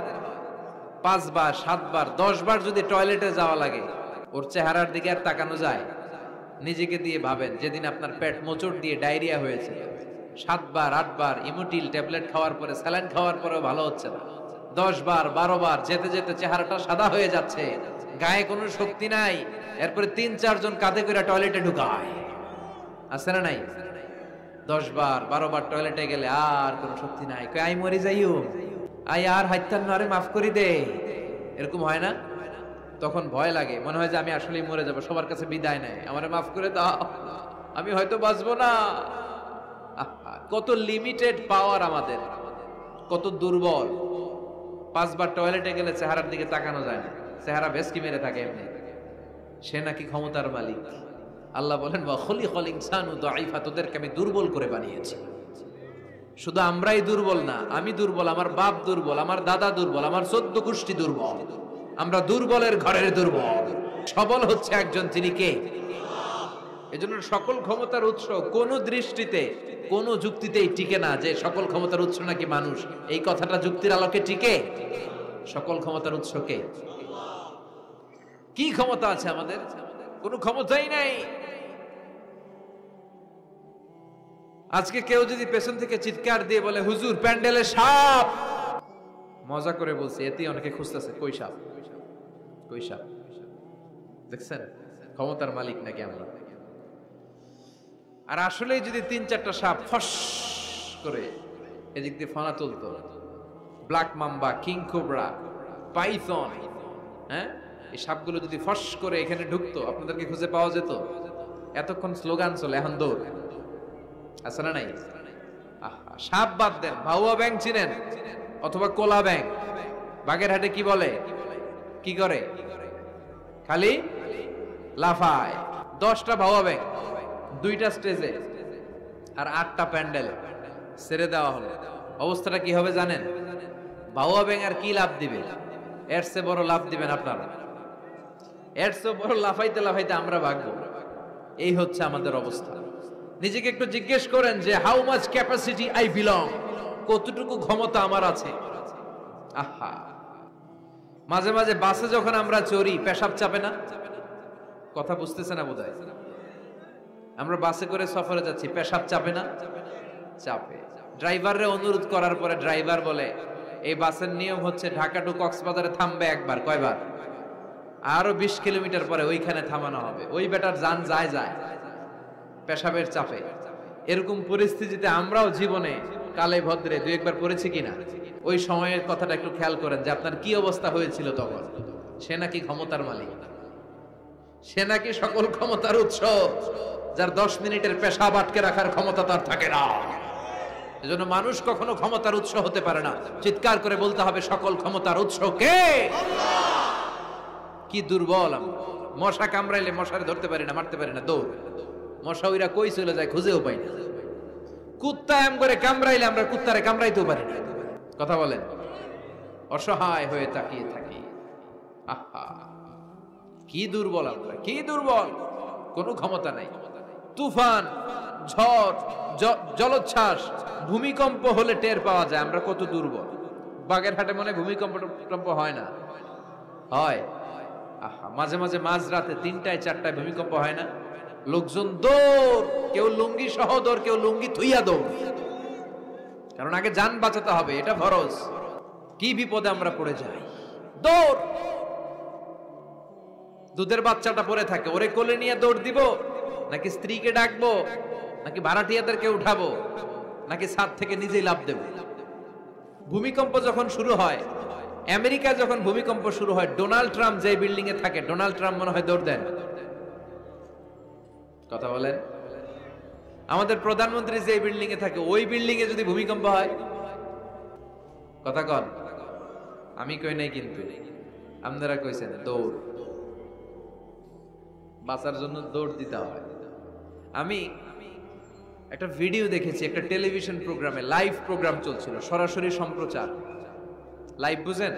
5 বার 7 বার 10 বার যদি টয়লেটে যাওয়া লাগে, ওর চেহারার দিকে আর তাকানো যায়? নিজেকে দিয়ে ভাবেন, যেদিন আপনার পেট মোচড় দিয়ে ডায়রিয়া হয়েছে, 7 বার 8 বার ইমোটিল ট্যাবলেট খাওয়ার পরে, স্যালাইন খাওয়ার পরেও ভালো হচ্ছে না, 10 বার 12 বার যেতে যেতে চেহারাটা সাদা হয়ে যাচ্ছে, গায়ে কোনো শক্তি নাই, এরপরে 3-4 জন কাঁধে করে টয়লেটে ঢুকায়, আছে না নাই? 10 বার 12 বার টয়লেটে গেলে আর কোনো শক্তি নাই, কই আই মরি যাইও, আই আর হাইতান না রে, মাফ করে দে, এরকম হয় না? তখন ভয় লাগে, মনে হয় যে আমি আসলেই মরে যাব, সবার কাছে বিদায় নেয়, আমারে মাফ করে দাও, আমি হয়তো বাঁচবো না। কত লিমিটেড পাওয়ার আমাদের, কত দুর্বল। 5 বার টয়লেটে গেলে চেহারার দিকে তাকানো যায় না, চেহারা ভেসকি মেরে থাকে এমনি। সে নাকি ক্ষমতার মালিক। আল্লাহ বলেন ওয়া খুলিকাল ইনসানু দাঈফা, তোদেরকে আমি দুর্বল করে বানিয়েছি। শুধু আমরাই দুর্বল না, আমি দুর্বল, আমার বাপ দুর্বল, আমার দাদা দুর্বল, আমার 14 গোষ্ঠী দুর্বল। আমরা দুর্বলের ঘরের দুর্বল। সবল হচ্ছে একজন, তিনি কে? এজন্য সকল ক্ষমতার উৎস কোন দৃষ্টিতে, কোন যুক্তিতেই টিকে না যে সকল ক্ষমতার উৎস নাকি মানুষ। এই কথাটা যুক্তির আলোকে টিকে? সকল ক্ষমতার উৎস কে? কি ক্ষমতা আছে আমাদের? কোনো ক্ষমতাই নাই। আজকে কেউ যদি পেছন থেকে চিৎকার দিয়ে বলে হুজুর প্যান্ডেলে সাপ, মজা করে বলছে, এতে অনেকে খুঁজতেছে কই সাপ, কই সাপ। দেখছেন ক্ষমতার মালিক নাকি আমরা? আর আসলে যদি 3-4টা সাপ ফস করে এদিক দিয়ে ফনা তুলতো, black mamba, king cobra, python, হ্যাঁ, এই সাপগুলো যদি ফস করে এখানে ঢুকতো, আপনাদেরকে খুঁজে পাওয়া যেত? এতক্ষণ স্লোগান চলে, এখন দৌড়, আছে না নাই? সাপ বাদ দেন, ভাউয়া ব্যাং চিনেন? অথবা কোলা ব্যাং? বাগেরহাটে কি বলে, কি করে? খালি লাফায়। 10টা ভাউয়া ব্যাং, 2টা স্টেজে আর 8টা প্যান্ডেলে ছেড়ে দেওয়া হলো, অবস্থাটা কি হবে জানেন? ভাউয়া ব্যাং আর কি লাভ দিবে? এর চেয়ে বড় লাভ দিবেন আপনারা, এর চেয়ে বড় লাফাইতে লাফাইতে আমরা ভাগবো। এই হচ্ছে আমাদের অবস্থা। নিজেকে একটু জিজ্ঞেস করেন যে how much capacity I belong, কতটুকু ক্ষমতা আমার আছে। আহা, মাঝে মাঝে বাসে যখন আমরা চড়ি, পেশাব চাপে না? কথা বুঝতেছে না বোধহয়। আমরা বাসে করে সফরে যাচ্ছি, পেশাব চাপে না? চাপে। ড্রাইভাররে অনুরোধ করার পরে ড্রাইভার বলে এই বাসের নিয়ম হচ্ছে ঢাকা টু কক্সবাজারে থামবে একবার, কয়বার? আরো 20 কিলোমিটার পরে ওইখানে থামানো হবে। ওই বেটার যান যায় যায় পেশাবের চাপে। এরকম পরিস্থিতিতে আমরাও জীবনে কালে ভদ্রে 2-1 বার পড়েছি কিনা? ওই সময়ের কথাটা একটু খেয়াল করেন যে আপনার কি অবস্থা হয়েছিল তখন। সে নাকি ক্ষমতার মালিক, সে নাকি সকল ক্ষমতার উৎস, যার 10 মিনিটের পেশাব আটকে রাখার ক্ষমতা তার থাকে না। এজন্য মানুষ কখনো ক্ষমতার উৎস হতে পারে না। চিৎকার করে বলতে হবে সকল ক্ষমতার উৎস কে? কি দুর্বল আমরা। মশা কামড়াইলে মশারে ধরতে পারি না, মারতে পারি না, দৌড়। মশা ওইরা কই চলে যায় খুঁজেও পাই না। কুত্তা এম করে কামড়াইলে আমরা কুত্তারে কামড়াইতেও পারি না। কথা বলেন, অসহায় হয়ে তাকিয়ে থাকি। আহা, কি দুর্বল আমরা, কি দুর্বল। কোনো ক্ষমতা নাই। তুফান, ঝড়, জলোচ্ছ্বাস, ভূমিকম্প হলে টের পাওয়া যায় আমরা কত দুর্বল। বাগেরহাটে মনে ভূমিকম্প হয় না? হয়। আহা, মাঝে মাঝে মাঝরাতে 3টায় 4টায় ভূমিকম্প হয় না? লোকজন দৌড়, কেউ লুঙ্গি সহ দৌড়, কেউ লুঙ্গি থুইয়া দৌড়, কারণ আগে জান বাঁচাতে হবে, এটা ফরজ। কি বিপদে আমরা পড়ে যাই, দৌড়। দুধের বাচ্চাটা পড়ে থাকে, ওরে কোলে নিয়ে দৌড় দিব, নাকি স্ত্রীকে ডাকবো, নাকি ভাড়াটিয়াদেরকে উঠাবো, নাকি ছাদ থেকে নিজেই লাফ দেব? ভূমিকম্প যখন শুরু হয়, আমেরিকা যখন ভূমিকম্প শুরু হয়, ডোনাল্ড ট্রাম্প যে বিল্ডিং এ থাকে, ডোনাল্ড ট্রাম্প মনে হয় দৌড় দেন। কথা বলেন। আমাদের প্রধানমন্ত্রী যে বিল্ডিং এ থাকে, ওই বিল্ডিং এ যদি ভূমিকম্প হয়, কথা কন। আমি কই নাই কিন্তু, আপনারা কইছেন দৌড়। বাঁচার জন্য দৌড় দিতে হয়। আমি একটা ভিডিও দেখেছি, একটা টেলিভিশন প্রোগ্রামে, লাইভ প্রোগ্রাম চলছিল, সরাসরি সম্প্রচার। লাইভ বুঝেন?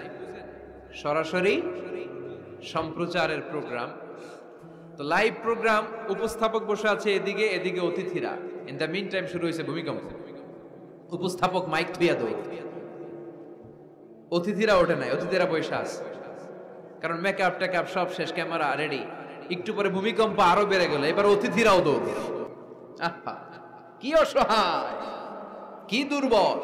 সরাসরি সম্প্রচারের প্রোগ্রাম। তো লাইভ প্রোগ্রাম, উপস্থাপক বসে আছে এদিকে, এদিকে অতিথিরা। ইন দ্য মিন টাইম শুরু হয়েছে ভূমিকম্প। উপস্থাপক মাইক থুইয়া দৌড়, অতিথিরা ওঠে নাই, অতিথিরা বসে আছে, কারণ মেকআপ টেকআপ সব শেষ, ক্যামেরা রেডি। একটু পরে ভূমিকম্প আরো বেড়ে গেল, এবার অতিথিরাও দৌড়। আহা, কি অসহায়, কি দুর্বল।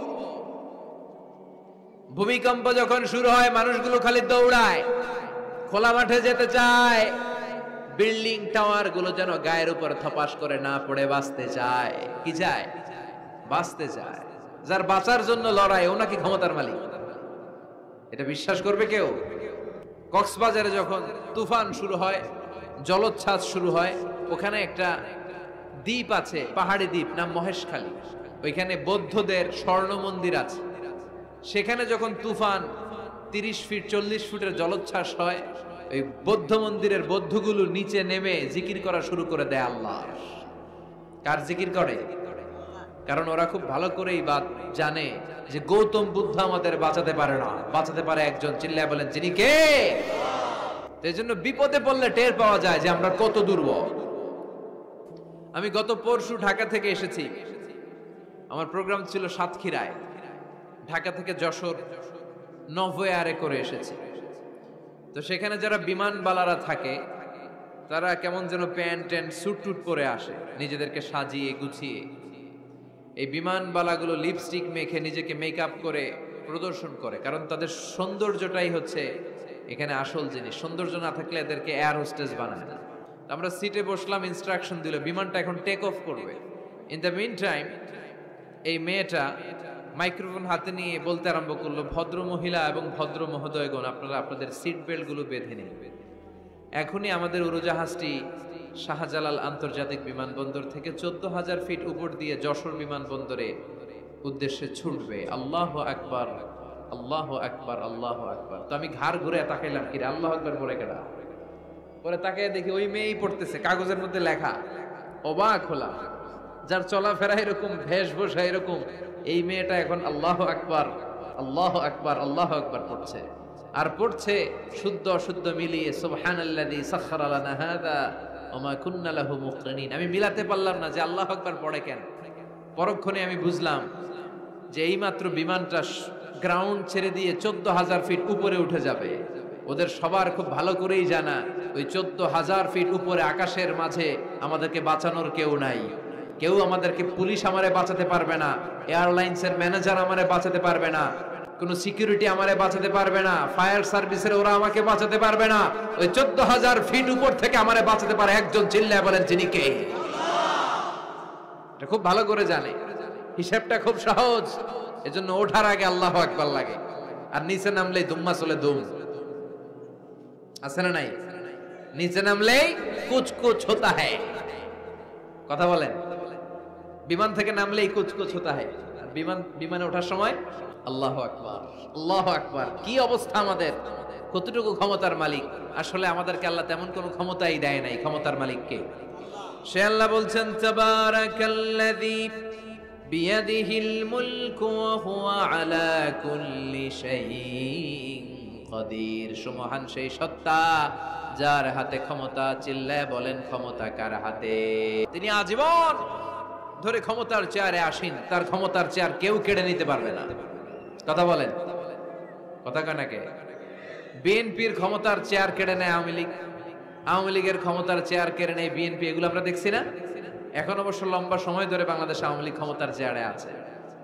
ভূমিকম্প যখন শুরু হয় মানুষগুলো খালি দৌড়ায়, খোলা মাঠে যেতে চায়, বিল্ডিং টাওয়ার গুলো যেন গায়ের উপর থপাস করে না পড়ে বাঁচতে চায়। কি চায়? বাঁচতে চায়। যার বাঁচার জন্য লড়াই, ও নাকি ক্ষমতার মালিক। এটা বিশ্বাস করবে কেউ? কক্সবাজারে যখন তুফান শুরু হয়, জলোচ্ছ্বাস শুরু হয়, ওখানে একটা দ্বীপ আছে, পাহাড়ি দ্বীপ, নাম মহেশখালী। ওইখানে বৌদ্ধদের স্বর্ণ মন্দির আছে। সেখানে যখন তুফান 30 ফিট 40 ফুটের জলোচ্ছ্বাস হয়, ওই বৌদ্ধ মন্দিরের বৌদ্ধগুলো নিচে নেমে জিকির করা শুরু করে দেয় আল্লাহ। কার জিকির করে? কারণ ওরা খুব ভালো করেই জানে যে গৌতম বুদ্ধ আমাদের বাঁচাতে পারে না, বাঁচাতে পারে একজন। চিল্লায় বলেন, যিনি কে? এই জন্য বিপদে পড়লে টের পাওয়া যায় যে আমরা কত দুর্বল। আমি গত পরশু ঢাকা থেকে এসেছি। আমার প্রোগ্রাম ছিল সাতক্ষীরায়। ঢাকা থেকে যশোর নভোয়ারে করে এসেছি। তো সেখানে যারা বিমানবালারা থাকে তারা কেমন যেন প্যান্ট ট্যান্ট স্যুট টুট পরে আসে, নিজেদেরকে সাজিয়ে গুছিয়ে। এই বিমানবালাগুলো লিপস্টিক মেখে নিজেকে মেকআপ করে প্রদর্শন করে, কারণ তাদের সৌন্দর্যটাই হচ্ছে এখানে আসল জিনিস। সৌন্দর্য না থাকলে এদেরকে এয়ার হোস্টেস বানায় না। আমরা সিটে বসলাম, ইনস্ট্রাকশন দিল বিমানটা এখন টেক অফ করবে। ইন দ্য মিন টাইম এই মেয়েটা মাইক্রোফোন হাতে নিয়ে বলতে আরম্ভ করলো, ভদ্র মহিলা এবং ভদ্র মহোদয়গণ, আপনারা আপনাদের সিট বেল্ট গুলো বেঁধে নিন। এখনই আমাদের উড়োজাহাজটি শাহজালাল আন্তর্জাতিক বিমানবন্দর থেকে 14,000 ফিট উপর দিয়ে যশোর বিমানবন্দরে উদ্দেশ্যে ছুটবে। আল্লাহু আকবার, আল্লাহু আকবার, আল্লাহু আকবার। তো আমি ঘাড় ঘুরে তাকাইলাম, কি রে আল্লাহু আকবার বলে কেডা? পরে তাকাই দেখি ওই মেয়েই পড়তেছে, কাগজের মধ্যে লেখা। অবাক হলাম, যার চলাফেরা এরকম, বেশভূষা এরকম, এই মেয়েটা এখন আল্লাহু আকবার, আল্লাহু আকবার, আল্লাহু আকবার পড়ছে। আর পড়ছে শুদ্ধ অশুদ্ধ মিলিয়ে, সুবহানাল্লাযী সাখখারা লানা হাযা ওয়া মা কুন্না লাহু মুকরিনিন। আমি মিলাতে পারলাম না যে আল্লাহু আকবার পড়ে কেন। পরক্ষণে আমি বুঝলাম যে এইমাত্র বিমানটা গ্রাউন্ড ছেড়ে দিয়ে 14,000 ফিট উপরে উঠে যাবে। ওদের সবার খুব ভালো করেই জানা, ওই 14,000 ফিট উপরে আকাশের মাঝে আমাদেরকে বাঁচানোর কেউ নাই। কেউ আমাদেরকে, পুলিশ আমারে বাঁচাতে পারবে না, এয়ারলাইন্সের ম্যানেজার আমারে বাঁচাতে পারবে না, কোন সিকিউরিটি আমারে বাঁচাতে পারবে না, ফায়ার সার্ভিসের ওরা আমাকে বাঁচাতে পারবে না। ওই 14,000 ফিট উপর থেকে আমারে বাঁচাতে পারে একজন। চিল্লায় বলেন, যিনি কে? এটা খুব ভালো করে জানে, হিসাবটা খুব সহজ। এজন্য ওঠার আগে আল্লাহু আকবার লাগে, আর নিচে নামলেই দুম্মা চলে দুম। আছে না নাই? নিচে নামলেই কুছ কুছ হোতা হ্যায়। কথা বলেন, বিমান থেকে নামলেই কুছ কুছ হোতা হ্যায়। বিমানে ওঠার সময় আল্লাহু আকবার, আল্লাহু আকবার। কি অবস্থা আমাদের, কতটুকু ক্ষমতার মালিক। আসলে আমাদেরকে আল্লাহ তেমন কোনো ক্ষমতাই দেয় নাই। ক্ষমতার মালিককে সে আল্লাহ বলছেন, তাবারাকাল্লাযী বিয়াদিহিল মুলকু ওয়া হুয়া আলা কুল্লি শাইইন কাদির। সুমহান সেই সত্তা যার হাতে ক্ষমতা। চিল্লায় বলেন, ক্ষমতা কার হাতে? তিনি আজীবন ধরে ক্ষমতার চেয়ারে আসীন। তার ক্ষমতার চেয়ার কেউ কেড়ে নিতে পারবে না। কথা বলেন, কথা কয় নাকি? বিএনপির ক্ষমতার চেয়ার কেড়ে নেয় আওয়ামী লীগ, আওয়ামী লীগের ক্ষমতার চেয়ার কেড়ে নেয় বিএনপি। এগুলো আমরা দেখছি না? এখন অবশ্য লম্বা সময় ধরে বাংলাদেশ আওয়ামী লীগ ক্ষমতার চেয়ারে আছে।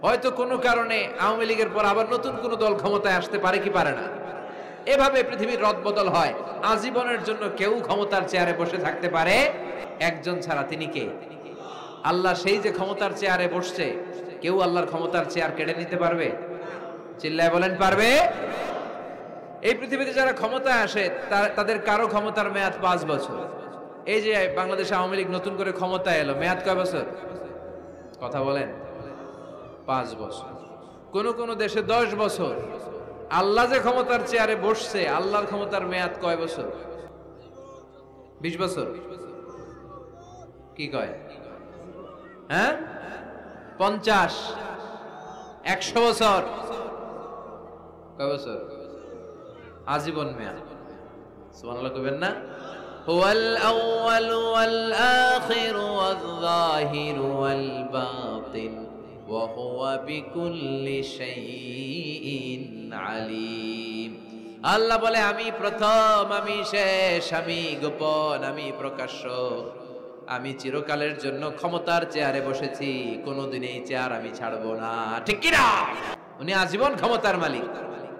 হয়তো কোনো কারণে আওয়ামী লীগের পর আবার নতুন কোন দল ক্ষমতায় আসতে পারে কি পারে না। এভাবে পৃথিবীর রদবদল হয়। আজীবনের জন্য কেউ ক্ষমতার চেয়ারে বসে থাকতে পারে একজন ছাড়া। তিনি কে? আল্লাহ। সেই যে ক্ষমতার চেয়ারে বসছে, কেউ আল্লাহর ক্ষমতার চেয়ার কেড়ে নিতে পারবে? চিল্লায় বলেন, পারবে? এই পৃথিবীতে যারা ক্ষমতায় আসে তাদের কারো ক্ষমতার মেয়াদ 5 বছর। এই যে বাংলাদেশ আওয়ামী লীগ নতুন করে ক্ষমতায় এলো, মেয়াদ কয় বছর? কথা বলেন, 5 বছর। কোন কোন দেশে 10 বছর। আল্লাহ যে ক্ষমতার চেয়ারে বসছে, আল্লাহর ক্ষমতার মেয়াদ কয় বছর? 20 বছর। কি কয়? হ্যাঁ, 50, 100 বছর। কয় বছর? আজীবন মেয়াদ। সুবহানাল্লাহ কইবেন না? হুয়াল আউয়াল ওয়াল আখির ওয়াল যাহির ওয়াল বাতিন ওয়া হুয়া বিকুল্লি শাইইন আলিম। আল্লাহ বলে, আমি প্রথম, আমি শেষ, আমি গোপন, আমি প্রকাশ্য। আমি চিরকালের জন্য ক্ষমতার চেয়ারে বসেছি, কোনোদিন এই চেয়ার আমি ছাড়বো না। ঠিক কি না? উনি আজীবন ক্ষমতার মালিক,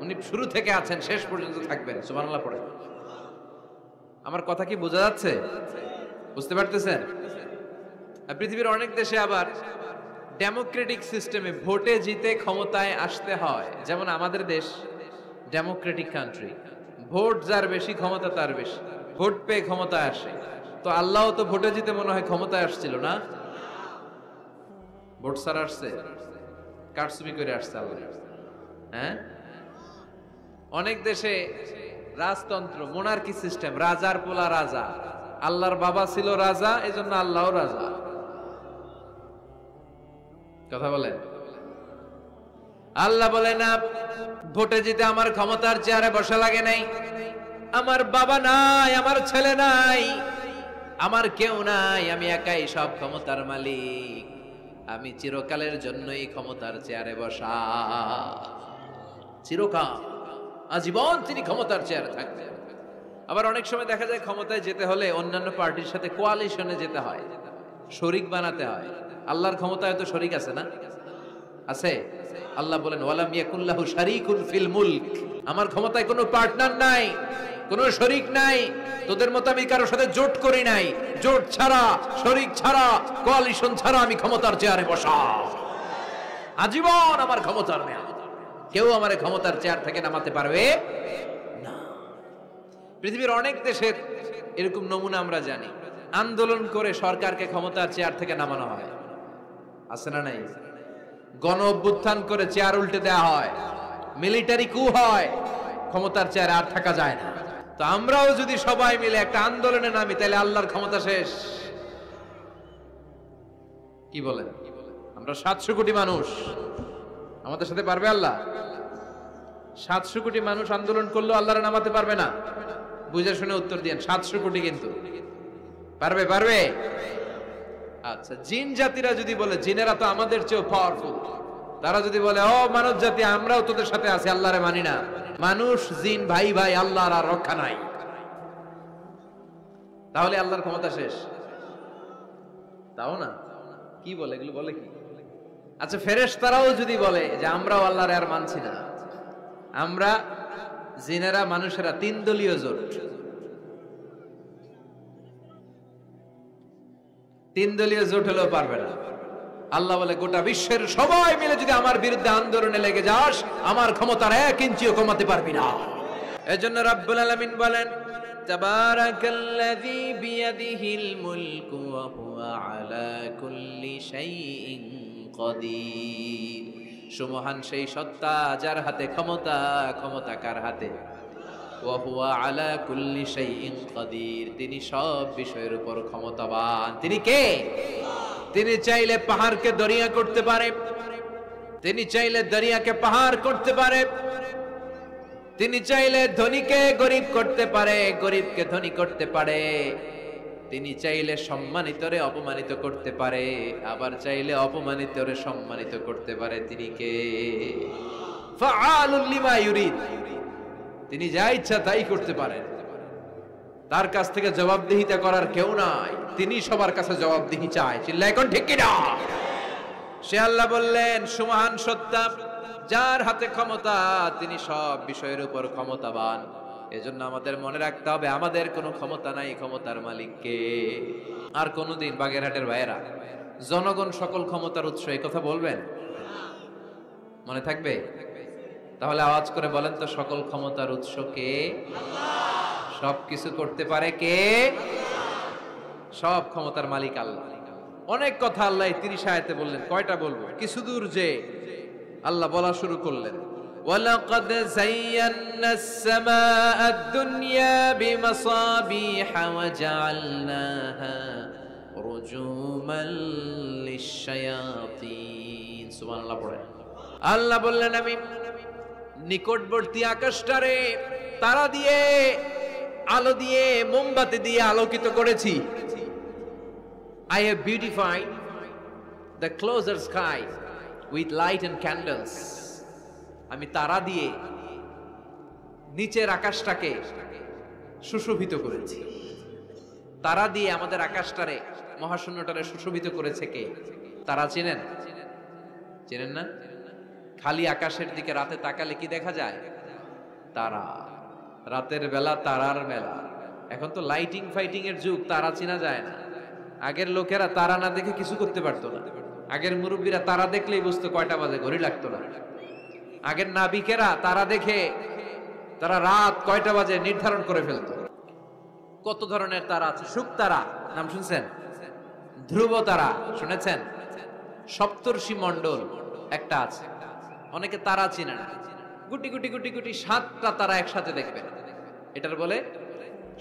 উনি শুরু থেকে আছেন, শেষ পর্যন্ত থাকবেন। সুবহানাল্লাহ পড়ে। আমার কথা কি বোঝা যাচ্ছে? বুঝতে পারতেছেন? পৃথিবীর অনেক দেশে আবার ডেমোক্রেটিক সিস্টেমে ভোটে জিতে ক্ষমতায় আসতে হয়। যেমন আমাদের দেশ ডেমোক্রেটিক কান্ট্রি, ভোট যার বেশি ক্ষমতা তার বেশি, ভোট পেয়ে ক্ষমতায় আসে। তো আল্লাহ তো ভোটে জিতে মনে হয় ক্ষমতায় আসছিল না, ভোট ছাড়া আসছে, কারচুপি করে আসছে আল্লাহ। হ্যাঁ, অনেক দেশে রাজতন্ত্র, মোনার্কি সিস্টেম, রাজার পোলা রাজা, আল্লাহর বাবা ছিল রাজা, এজন্য আল্লাহও রাজা। কথা বলেন। আল্লাহ বলে না, ভোটে জিতে আমার ক্ষমতার চেয়ারে বসা লাগে নাই, আমার বাবা নাই, আমার ছেলে নাই, আমার কেউ নাই, আমি একাই সব ক্ষমতার মালিক, আমি চিরকালের জন্যই ক্ষমতার চেয়ারে বসা। চিরকাল, আজীবন তিনি ক্ষমতার চেয়ারে থাকবেন। আবার অনেক সময় দেখা যায় ক্ষমতায় যেতে হলে অন্যান্য পার্টির সাথে কোয়ালিশনে যেতে হয়, শরিক বানাতে হয়। আল্লাহর ক্ষমতায় তো শরিক আছে না? আছে। আল্লাহ বলেন ওয়ালাম ইয়াকুল্লাহু শারীকুন ফিল মুলক, আমার ক্ষমতায় কোনো পার্টনার নাই, কোনো শরিক নাই, তোদের মতো আমি কারোর সাথে জোট করি নাই, জোট ছাড়া, শরিক ছাড়া, কোয়ালিশন ছাড়া আমি ক্ষমতার চেয়ারে বসা, আজীবন আমার ক্ষমতার মেয়াদ, কেউ আমার ক্ষমতার চেয়ার থেকে নামাতে পারবে না। পৃথিবীর অনেক দেশের এরকম নমুনা আমরা জানি, আন্দোলন করে সরকারকে ক্ষমতার চেয়ার থেকে নামানো হয়, আছে না নাই? গণ অভ্যুত্থান করে চেয়ার উল্টে দেওয়া হয়, মিলিটারি কু হয়, ক্ষমতার চেয়ারে আর থাকা যায় না। তো আমরাও যদি সবাই মিলে একটা আন্দোলনে নামি, তাহলে আল্লাহর ক্ষমতা শেষ। কি বলেন? আমরা 700 কোটি মানুষ, আমাদের সাথে পারবে আল্লাহ? 700 কোটি মানুষ আন্দোলন করলেও আল্লাহর নামাতে পারবে না? বুঝে শুনে উত্তর দিয়েন। 700 কোটি কিন্তু পারবে? পারবে? আচ্ছা, জিন জাতিরা যদি বলে, জিনেরা তো আমাদের চেয়েও পাওয়ারফুল, তারা যদি বলে ও মানব জাতি আমরাও তোদের সাথে আছি, আল্লাহরে মানি না, মানুষ জিন ভাই ভাই, আল্লাহর আর রক্ষা নাই, তাহলে আল্লাহর ক্ষমতা শেষ? তাও না। কি বলে এগুলো? বলে কি? আচ্ছা, ফেরেশতারাও যদি বলে যে আমরাও আল্লাহর আর মানছি না, আমরা জিনেরা মানুষেরা 3 দলীয় জোট, 3 দলীয় জোট হলেও পারবে না। আল্লাহ বলে গোটা বিশ্বের সবাই মিলে যদি আমার বিরুদ্ধে আন্দোলনে লেগে যাস, আমার ক্ষমতার 1 ইঞ্চিও কমাতে পারবি না। এজন্য রাব্বুল আলামিন বলেন তাবারাকাল্লাযী বিয়াদিহিল মুলকু ওয়া হুয়া আলা কুল্লি শাইইন কাদির। সুমহান সেই সত্তা যার হাতে ক্ষমতা, ক্ষমতা কার হাতে? ওয়া হুয়া আলা কুল্লি শাইইন কাদির, তিনি সব বিষয়ের উপর ক্ষমতাবান। তিনি কে? তিনি চাইলে পাহাড়কে দরিয়া করতে পারে, তিনি চাইলে দরিয়াকে পাহাড় করতে পারে, তিনি চাইলে ধনীকে গরিব করতে পারে, গরিবকে ধনী করতে পারে, তিনি চাইলে সম্মানিতরে অপমানিত করতে পারে, আবার চাইলে অপমানিতরে সম্মানিত করতে পারে। তিনি কে? ফাআলুল লিমা ইউরিদ, তিনি যা ইচ্ছা তাই করতে পারেন, তার কাছ থেকে জবাবদিহিতা করার কেউ নাই, তিনি সবার কাছে জবাবদিহি চায়। চিল্লায় কোন ঠিক কিনা? সে আল্লাহ বললেন সুমহান সত্তা যার হাতে ক্ষমতা, তিনি সব বিষয়ের উপর ক্ষমতাবান। এজন্য আমাদের মনে রাখতে হবে আমাদের কোনো ক্ষমতা নাই, ক্ষমতার মালিক কে। আর কোনদিন বাগেরহাটের ভাইয়েরা জনগণ সকল ক্ষমতার উৎস, এই কথা বলবেন? মনে থাকবে? তাহলে আওয়াজ করে বলেন তো, সকল ক্ষমতার উৎস কে? সবকিছু করতে পারে কে? সব ক্ষমতার মালিক আল্লাহ। অনেক কথা আল্লাহ 30 আয়াতে বললেন, কয়টা বলবো? কিছু দূর যে আল্লাহ বলা শুরু করলেন ওয়ালাকাদ যায়্যানাস সামাআদ দুনিয়া বিমাসাবিহা ওয়া জাআলনাহা রুজুমান লিশ-শায়াতিন। সুবহানাল্লাহ পড়েন। আল্লাহ বললেন আমি নিকটবর্তী আকাশটারে তারা দিয়ে, আলো দিয়ে, মোমবাতি দিয়ে আলোকিত করেছি। I have beautified the closer sky with light and candles. আমি তারা দিয়ে নিচের আকাশটাকে সুশোভিত করেছি। তারা দিয়ে আমাদের আকাশটারে, মহাশূন্যটারে সুশোভিত করেছে কে? তারা চেনেন? চেনেন না? খালি আকাশের দিকে রাতে তাকালে কি দেখা যায়? তারা। রাতের বেলা তারার মেলা। এখন তো লাইটিং ফাইটিং এর যুগ, তারা চেনা যায় না। আগের লোকেরা তারা না দেখে কিছু করতে পারতো না। আগের মুরব্বীরা তারা দেখলেই বুঝতো কয়টা বাজে, ঘড়ি লাগতো না। আগের নাবিকেরা তারা দেখে তারা রাত কয়টা বাজে নির্ধারণ করে ফেলতো। কত ধরনের তারা আছে। শুক তারা নাম শুনছেন? ধ্রুব তারা শুনেছেন? সপ্তর্ষি মণ্ডল একটা আছে, অনেকে তারা চিনে না। গুটি গুটি গুটি গুটি 7টা তারা একসাথে দেখবেন, এটার বলে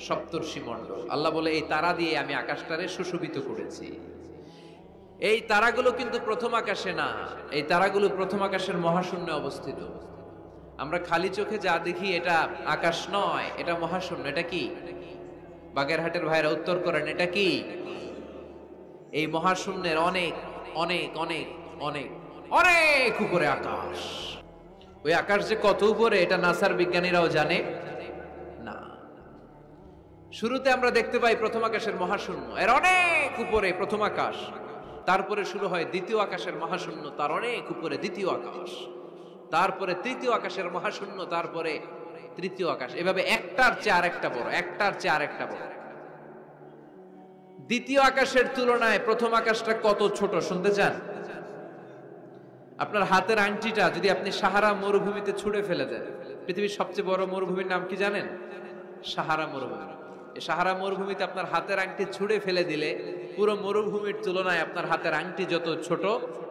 সপ্তর্ষি মণ্ডল। আল্লাহ বলে এই তারা দিয়ে আমি আকাশটারে সুশোভিত করেছি। এই তারাগুলো কিন্তু প্রথম আকাশে না, এই তারাগুলো প্রথম আকাশের মহাশূন্যে অবস্থিত। আমরা খালি চোখে যা দেখি এটা আকাশ নয়, এটা মহাশূন্য। এটা কি? বাগেরহাটের ভাইরা উত্তর করেন, এটা কি? এই মহাশূন্যের অনেক অনেক অনেক অনেক অনেক উপরে আকাশ। ওই আকাশ যে কত উপরে এটা নাসার বিজ্ঞানীরাও জানে না। শুরুতে আমরা দেখতে পাই প্রথম আকাশের মহাশূন্য, এর অনেক উপরে প্রথম আকাশ। তারপরে শুরু হয় দ্বিতীয় আকাশের মহাশূন্য, তার অনেক উপরে দ্বিতীয় আকাশ। তারপরে তৃতীয় আকাশের মহাশূন্য, তারপরে তৃতীয় আকাশ। এভাবে একটার চেয়ে আরেকটা বড়, একটার চেয়ে আরেকটা বড়। দ্বিতীয় আকাশের তুলনায় প্রথম আকাশটা কত ছোট শুনতে চান? আপনার হাতের আংটিটা যদি আপনি সাহারা মরুভূমিতে ছুঁড়ে ফেলে দেন, পৃথিবীর সবচেয়ে বড় মরুভূমির নাম কি জানেন? সাহারা মরুভূমি। এই সাহারা মরুভূমিতে আপনার হাতের আংটি ছুঁড়ে ফেলে দিলে পুরো মরুভূমির তুলনায় আপনার হাতের আংটি যত ছোট,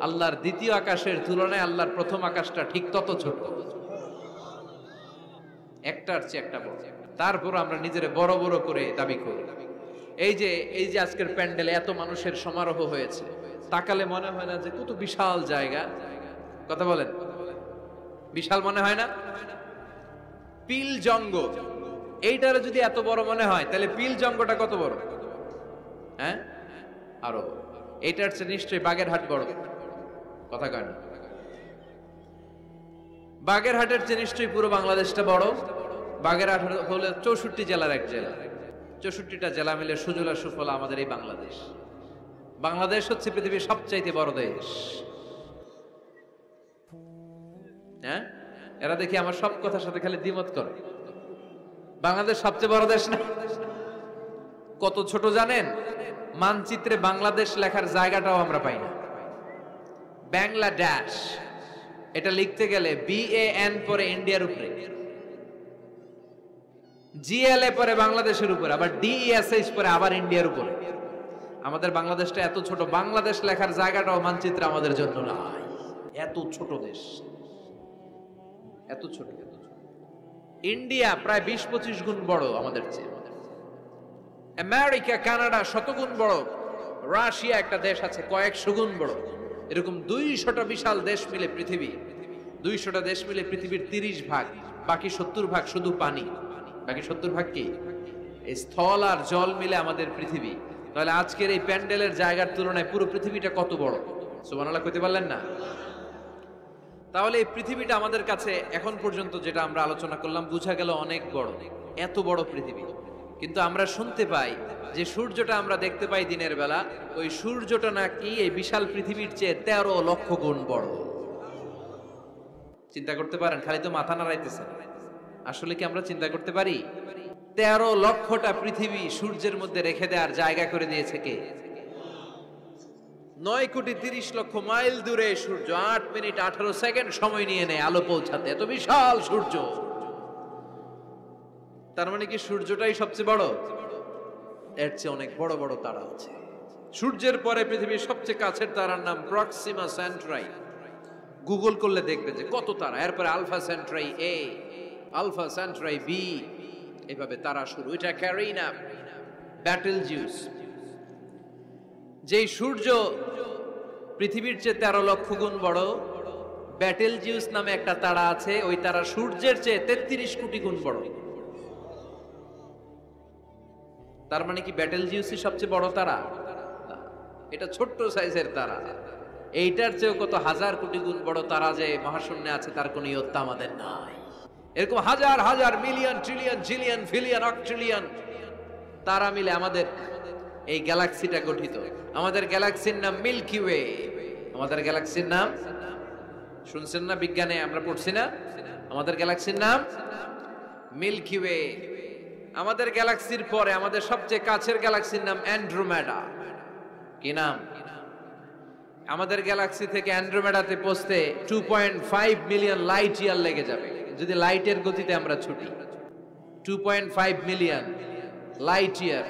আল্লাহর দ্বিতীয় আকাশের তুলনায় আল্লাহর প্রথম আকাশটা ঠিক তত ছোট, একটার চেয়ে একটা বড়। তারপর আমরা নিজের বড় বড় করে দাবি করি। এই যে আজকের প্যান্ডেলে এত মানুষের সমারোহ হয়েছে, তাকালে মনে হয় না যে কত বিশাল জায়গা? কথা বলেন, বিশাল মনে হয় না? পিল জঙ্গ এইটার যদি এত বড় মনে হয়, তাহলে পিল জঙ্গটা কত বড়? হ্যাঁ, আরো। এইটার চেয়ে নিশ্চয়ই বাগেরহাট বড়। কথা কয় না? বাগেরহাটের চেয়ে নিশ্চয়ই পুরো বাংলাদেশটা বড়। বাগেরহাট হলো 64 জেলার এক জেলা। 64টা জেলা মিলে সুজলা সুফলা আমাদের এই বাংলাদেশ। বাংলাদেশ হচ্ছে পৃথিবীর সবচাইতে বড় দেশ। হ্যাঁ, এরা দেখি আমার সব কথার সাথে খালি দ্বিমত করে। বাংলাদেশ সবচেয়ে বড় দেশ না? কত ছোট জানেন? মানচিত্রে বাংলাদেশ লেখার জায়গাটাও আমরা পাই না। বাংলাদেশ এটা লিখতে গেলে BAN পরে ইন্ডিয়ার উপরে, GLA পরে বাংলাদেশের উপরে, আবার DESH পরে আবার ইন্ডিয়ার উপরে। আমাদের বাংলাদেশটা এত ছোট, বাংলাদেশ লেখার জায়গাটাও মানচিত্রে আমাদের জন্য নাই। এত ছোট দেশ, এত ছোট। ইন্ডিয়া প্রায় 20-25 গুণ বড় আমাদের চেয়ে। আমেরিকা, কানাডা শতগুণ বড়। রাশিয়া একটা দেশ আছে কয়েকশো গুণ বড়। এরকম 200টা বিশাল দেশ মিলে পৃথিবী, 200টা দেশ মিলে পৃথিবীর 30 ভাগ, বাকি 70 ভাগ শুধু পানি। বাকি 70 ভাগ কি? এই স্থল আর জল মিলে আমাদের পৃথিবী। তাহলে আজকের এই প্যান্ডেলের জায়গার তুলনায় পুরো পৃথিবীটা কত বড়? সুবহানাল্লাহ কইতে পারলেন না? তাহলে এই পৃথিবীটা আমাদের কাছে এখন পর্যন্ত যেটা আমরা আলোচনা করলাম বোঝা গেল অনেক বড়, এত বড় পৃথিবী। কিন্তু আমরা শুনতে পাই যে সূর্যটা আমরা দেখতে পাই দিনের বেলা, ওই সূর্যটা নাকি এই বিশাল পৃথিবীর চেয়ে 13 লক্ষ গুণ বড়। চিন্তা করতে পারেন? খালি তো মাথা নাড়াইতেছেন। আসলে কি আমরা চিন্তা করতে পারি? 13 লক্ষটা পৃথিবী সূর্যের মধ্যে রেখে দেওয়ার জায়গা করে দিয়েছে কে? 9,30,00,000 মাইল দূরে সূর্য 8 মিনিট 18 সেকেন্ড সময় নিয়ে নেয় আলো পৌঁছাতে। এত বিশাল সূর্য। তার মানে কি সূর্যটাই সবচেয়ে বড়? এর চেয়ে অনেক বড় বড় তারা আছে। সূর্যের পরে পৃথিবীর সবচেয়ে কাছের তারার নাম প্রক্সিমা সেন্ট্রাই। গুগল করলে দেখবে যে কত তারা। এরপরে Alpha Centauri A, Alpha Centauri B, এভাবে তারা শুরু। এটা ক্যারিনা, ব্যাটেলজিউস। যেই সূর্য পৃথিবীর চেয়ে 13 লক্ষ গুণ বড়, ব্যাটেলজিউস নামে একটা তারা আছে, ওই তারা সূর্যের চেয়ে 33 কোটি গুণ বড়। তার মানে কি ব্যাটেলজিউসই সবচেয়ে বড় তারা? এটা ছোট্ট সাইজের তারা। এইটার চেয়েও কত হাজার কোটি গুণ বড় তারা যে মহাশূন্যে আছে তার কোনো ইয়ত্তা আমাদের নাই। এরকম হাজার হাজার million trillion zillion pillion octillion তারা মিলে আমাদের এই গ্যালাক্সিটা গঠিত। আমাদের গ্যালাক্সির নাম মিল্কি ওয়ে। আমাদের গ্যালাক্সির নাম শুনছেন না বিজ্ঞানে আমরা পড়ছি না আমাদের গ্যালাক্সির নাম মিল্কি ওয়ে। আমাদের গ্যালাক্সির পরে আমাদের সবচেয়ে কাছের গ্যালাক্সির নাম অ্যান্ড্রোমেডা। কি নাম? আমাদের গ্যালাক্সি থেকে অ্যান্ড্রোমেডাতে পৌঁছতে 2.5 মিলিয়ন লাইট ইয়ার লেগে যাবে যদি লাইটের গতিতে আমরা ছুটি। 2.5 মিলিয়ন লাইট ইয়ার,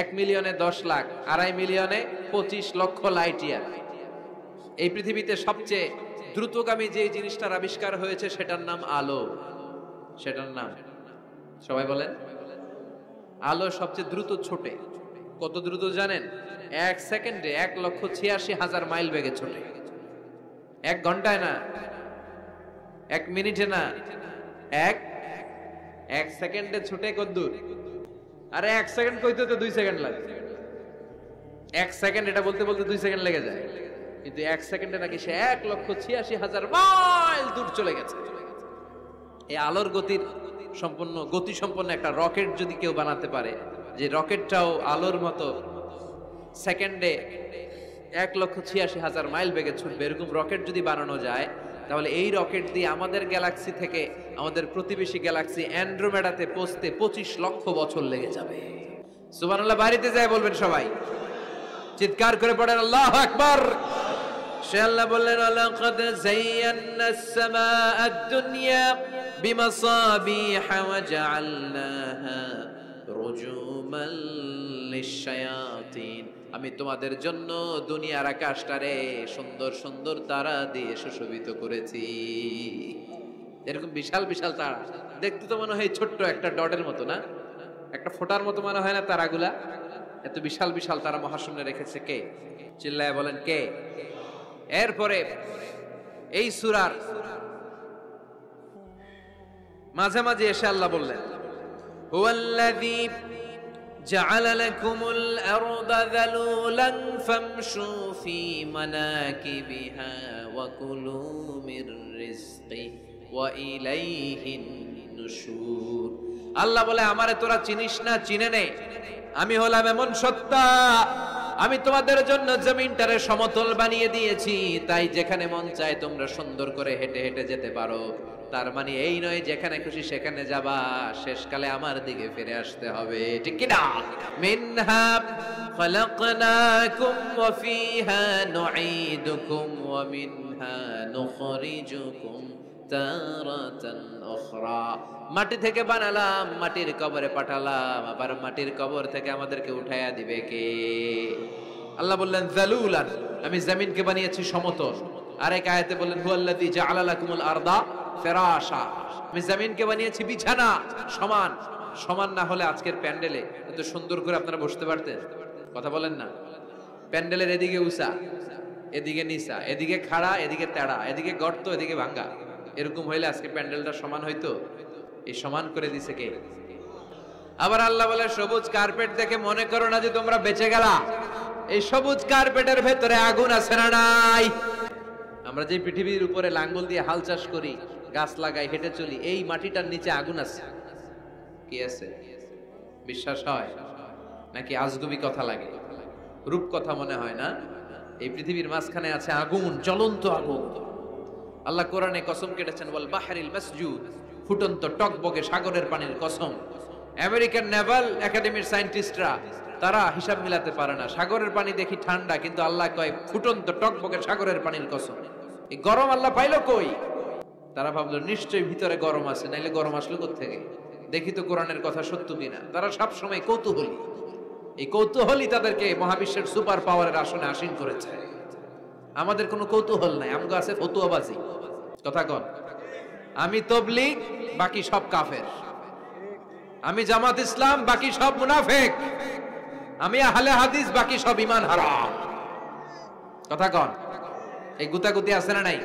1 মিলিয়নে 10 লাখ, 2.5 মিলিয়নে 25 লক্ষ লাইট ইয়ার। এই পৃথিবীতে সবচেয়ে দ্রুতগামী যে জিনিসটার আবিষ্কার হয়েছে সেটার নাম আলো। সেটার নাম সবাই বলেন। আলো সবচেয়ে দ্রুত ছোটে। কত দ্রুত জানেন? 1 সেকেন্ডে 1,86,000 মাইল বেগে ছোটে। 1 ঘন্টায় না, 1 মিনিটে না, এক সেকেন্ডে ছুটে কত দূর? আরে 1 সেকেন্ড কইতে তো 2 সেকেন্ড লাগে। 1 সেকেন্ড এটা বলতে বলতে 2 সেকেন্ড লেগে যায়, কিন্তু 1 সেকেন্ডে নাকি সে 1,86,000 মাইল দূর চলে গেছে। এই আলোর গতি সম্পন্ন একটা রকেট যদি কেউ বানাতে পারে, যে রকেটটাও আলোর মতো সেকেন্ডে 1,86,000 মাইল বেগে ছুটবে, এরকম রকেট যদি বানানো যায়, তাহলে এই রকেট দিয়ে আমাদের গ্যালাক্সি থেকে আমাদের প্রতিবেশী গ্যালাক্সি অ্যান্ড্রোমেডাতে পৌঁছতে 25 লক্ষ বছর লেগে যাবে। সুবহানাল্লাহ। বাড়িতে যায় বলবেন সবাই, চিৎকার করে পড়েন আল্লাহু আকবার। সে আল্লাহ বললেন, লাকাদ যায়্যানাস সামাআদ দুনিয়া বিমাসাবিহা ওয়া জাআলনাহা রুজুমান লিশ-শায়াতিন। আমি তোমাদের জন্য দুনিয়ার আকাশটারে সুন্দর সুন্দর তারা দিয়ে সুশোভিত করেছি। এরকম বিশাল বিশাল তারা দেখতে তো মনে হয় ছোট্ট একটা ডটের মতো না, একটা ফোঁটার মতো মনে হয় না তারাগুলা? এত বিশাল বিশাল তারা মহাশূন্যে রেখেছে কে? চিল্লায় বলেন কে? এরপরে এই সূরার মাঝে মাঝে এসে আল্লাহ বললেন, হুয়াল্লাযী জাআলা লাকুমুল আরদা যালুলান ফামশু ফি মানাকিবিহা ওয়া কুলু মির রিজকি ওয়া ইলাইহিন নুশুর। আল্লাহ বলে, আমারে তোরা চিনিস না, চিনে নে। আমি হলাম এমন সত্তা, আমি তোমাদের জন্য জমিনটারে সমতল বানিয়ে দিয়েছি, তাই যেখানে মন চায় তোমরা সুন্দর করে হেঁটে হেঁটে যেতে পারো। তার মানে এই নয় যেখানে খুশি সেখানে যাবা, শেষকালে আমার দিকে ফিরে আসতে হবে, ঠিক কি না? মিনহা খালাকনাকুম ওয়া ফিহা নুঈদুকুম ওয়া মিনহা নুখরিজুকুম তারাতান উখরা। মাটি থেকে বানালাম, মাটির কবরে পাঠালাম, আবার মাটির কবর থেকে আমাদেরকে উঠায়া দিবে কে? আল্লাহ বললেন যালুলান, আমি জমিনকে বানিয়েছি সমতল। আরেক আয়াতে বললেন হুয়াল্লাযী জাআলা লাকুমুল আরদা ফিরাশা, আমি জমিনকে বানিয়েছি বিছানা। সমান সমান না হলে আজকের প্যান্ডেলে এত সুন্দর করে আপনারা বসতে পারতেন? কথা বলেন না। প্যান্ডেলের এদিকে উঁচা, এদিকে নিচা, এদিকে খাড়া, এদিকে তেড়া, এদিকে গর্ত, এদিকে ভাঙ্গা, এরকম হইলে আজকে প্যান্ডেলটা সমান হইতো? এই সমান করে দিছে কে? আবার আল্লাহ বলে, সবুজ কার্পেট দেখে মনে করো না যে তোমরা বেঁচে গেলা। এই সবুজ কার্পেটের ভেতরে আগুন আছে না নাই? আমরা যে পৃথিবীর উপরে লাঙ্গল দিয়ে হাল চাষ করি, গাছ লাগাই, হেঁটে চলি, এই মাটিটার নিচে আগুন আছে। কি আছে? বিশ্বাস হয় নাকি আজগুবি কথা লাগে? রূপ কথা মনে হয় না? এই পৃথিবীর মাঝখানে আছে আগুন, জ্বলন্ত আগুন। আল্লাহ কোরআনে কসম কেটেছেন, ওয়াল বাহরিল মাসজুদ, ফুটন্ত টকবকে সাগরের পানির কসম। আমেরিকান নেভাল একাডেমির সায়েন্টিস্টরা তারা হিসাব মিলাতে পারে না, সাগরের পানি দেখি ঠান্ডা, কিন্তু আল্লাহ কয় ফুটন্ত টকবকে সাগরের পানির কসম। এই গরম আল্লাহ পাইলো কই? তারা ভাবলো নিশ্চয়ই ভিতরে গরম আছে, নাইলে গরম আসলো কোত্থেকে? দেখি তো কোরআনের কথা সত্য কিনা। তারা সব সময় কৌতূহলী, এই কৌতূহলই তাদেরকে মহাবিশ্বের সুপার পাওয়ারের আসনে আসীন করেছে। আমাদের কোনো কৌতূহল নাই, আমগো আছে ফতুয়াবাজি। কথা কন। আমি তবলিগ, বাকি সব কাফের। আমি জামাত ইসলাম, বাকি সব মুনাফিক। আমি আহলে হাদিস, বাকি সব ঈমান হারাম। কথা কন। এই গুতাগুতি আছে না নাই?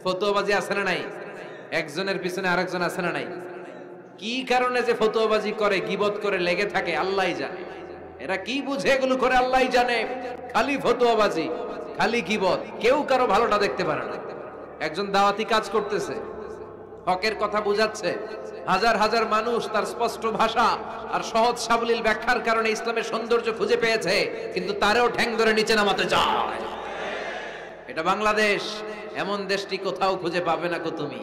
ফতুয়াবাজি আছে না নাই? একজনের পিছনে আরেকজন আছে না নাই? কি কারণে যে ফতুয়াবাজি করে, গীবত করে লেগে থাকে আল্লাহই জানে। এরা কি বুঝে এগুলো করে আল্লাহই জানে। খালি ফতুয়াবাজি, খালি গীবত, কেউ কারো ভালোটা দেখতে পারে না। একজন দাওয়াতি কাজ করতেছে, হকের কথা বুঝাচ্ছে, হাজার হাজার মানুষ তার স্পষ্ট ভাষা আর সহজ সাবলীল ব্যাখ্যার কারণে ইসলামের সৌন্দর্য খুঁজে পেয়েছে, কিন্তু তারেও ঠ্যাং ধরে নিচে নামাতে চায়। এটা বাংলাদেশ, এমন দেশটি কোথাও খুঁজে পাবে না কো তুমি।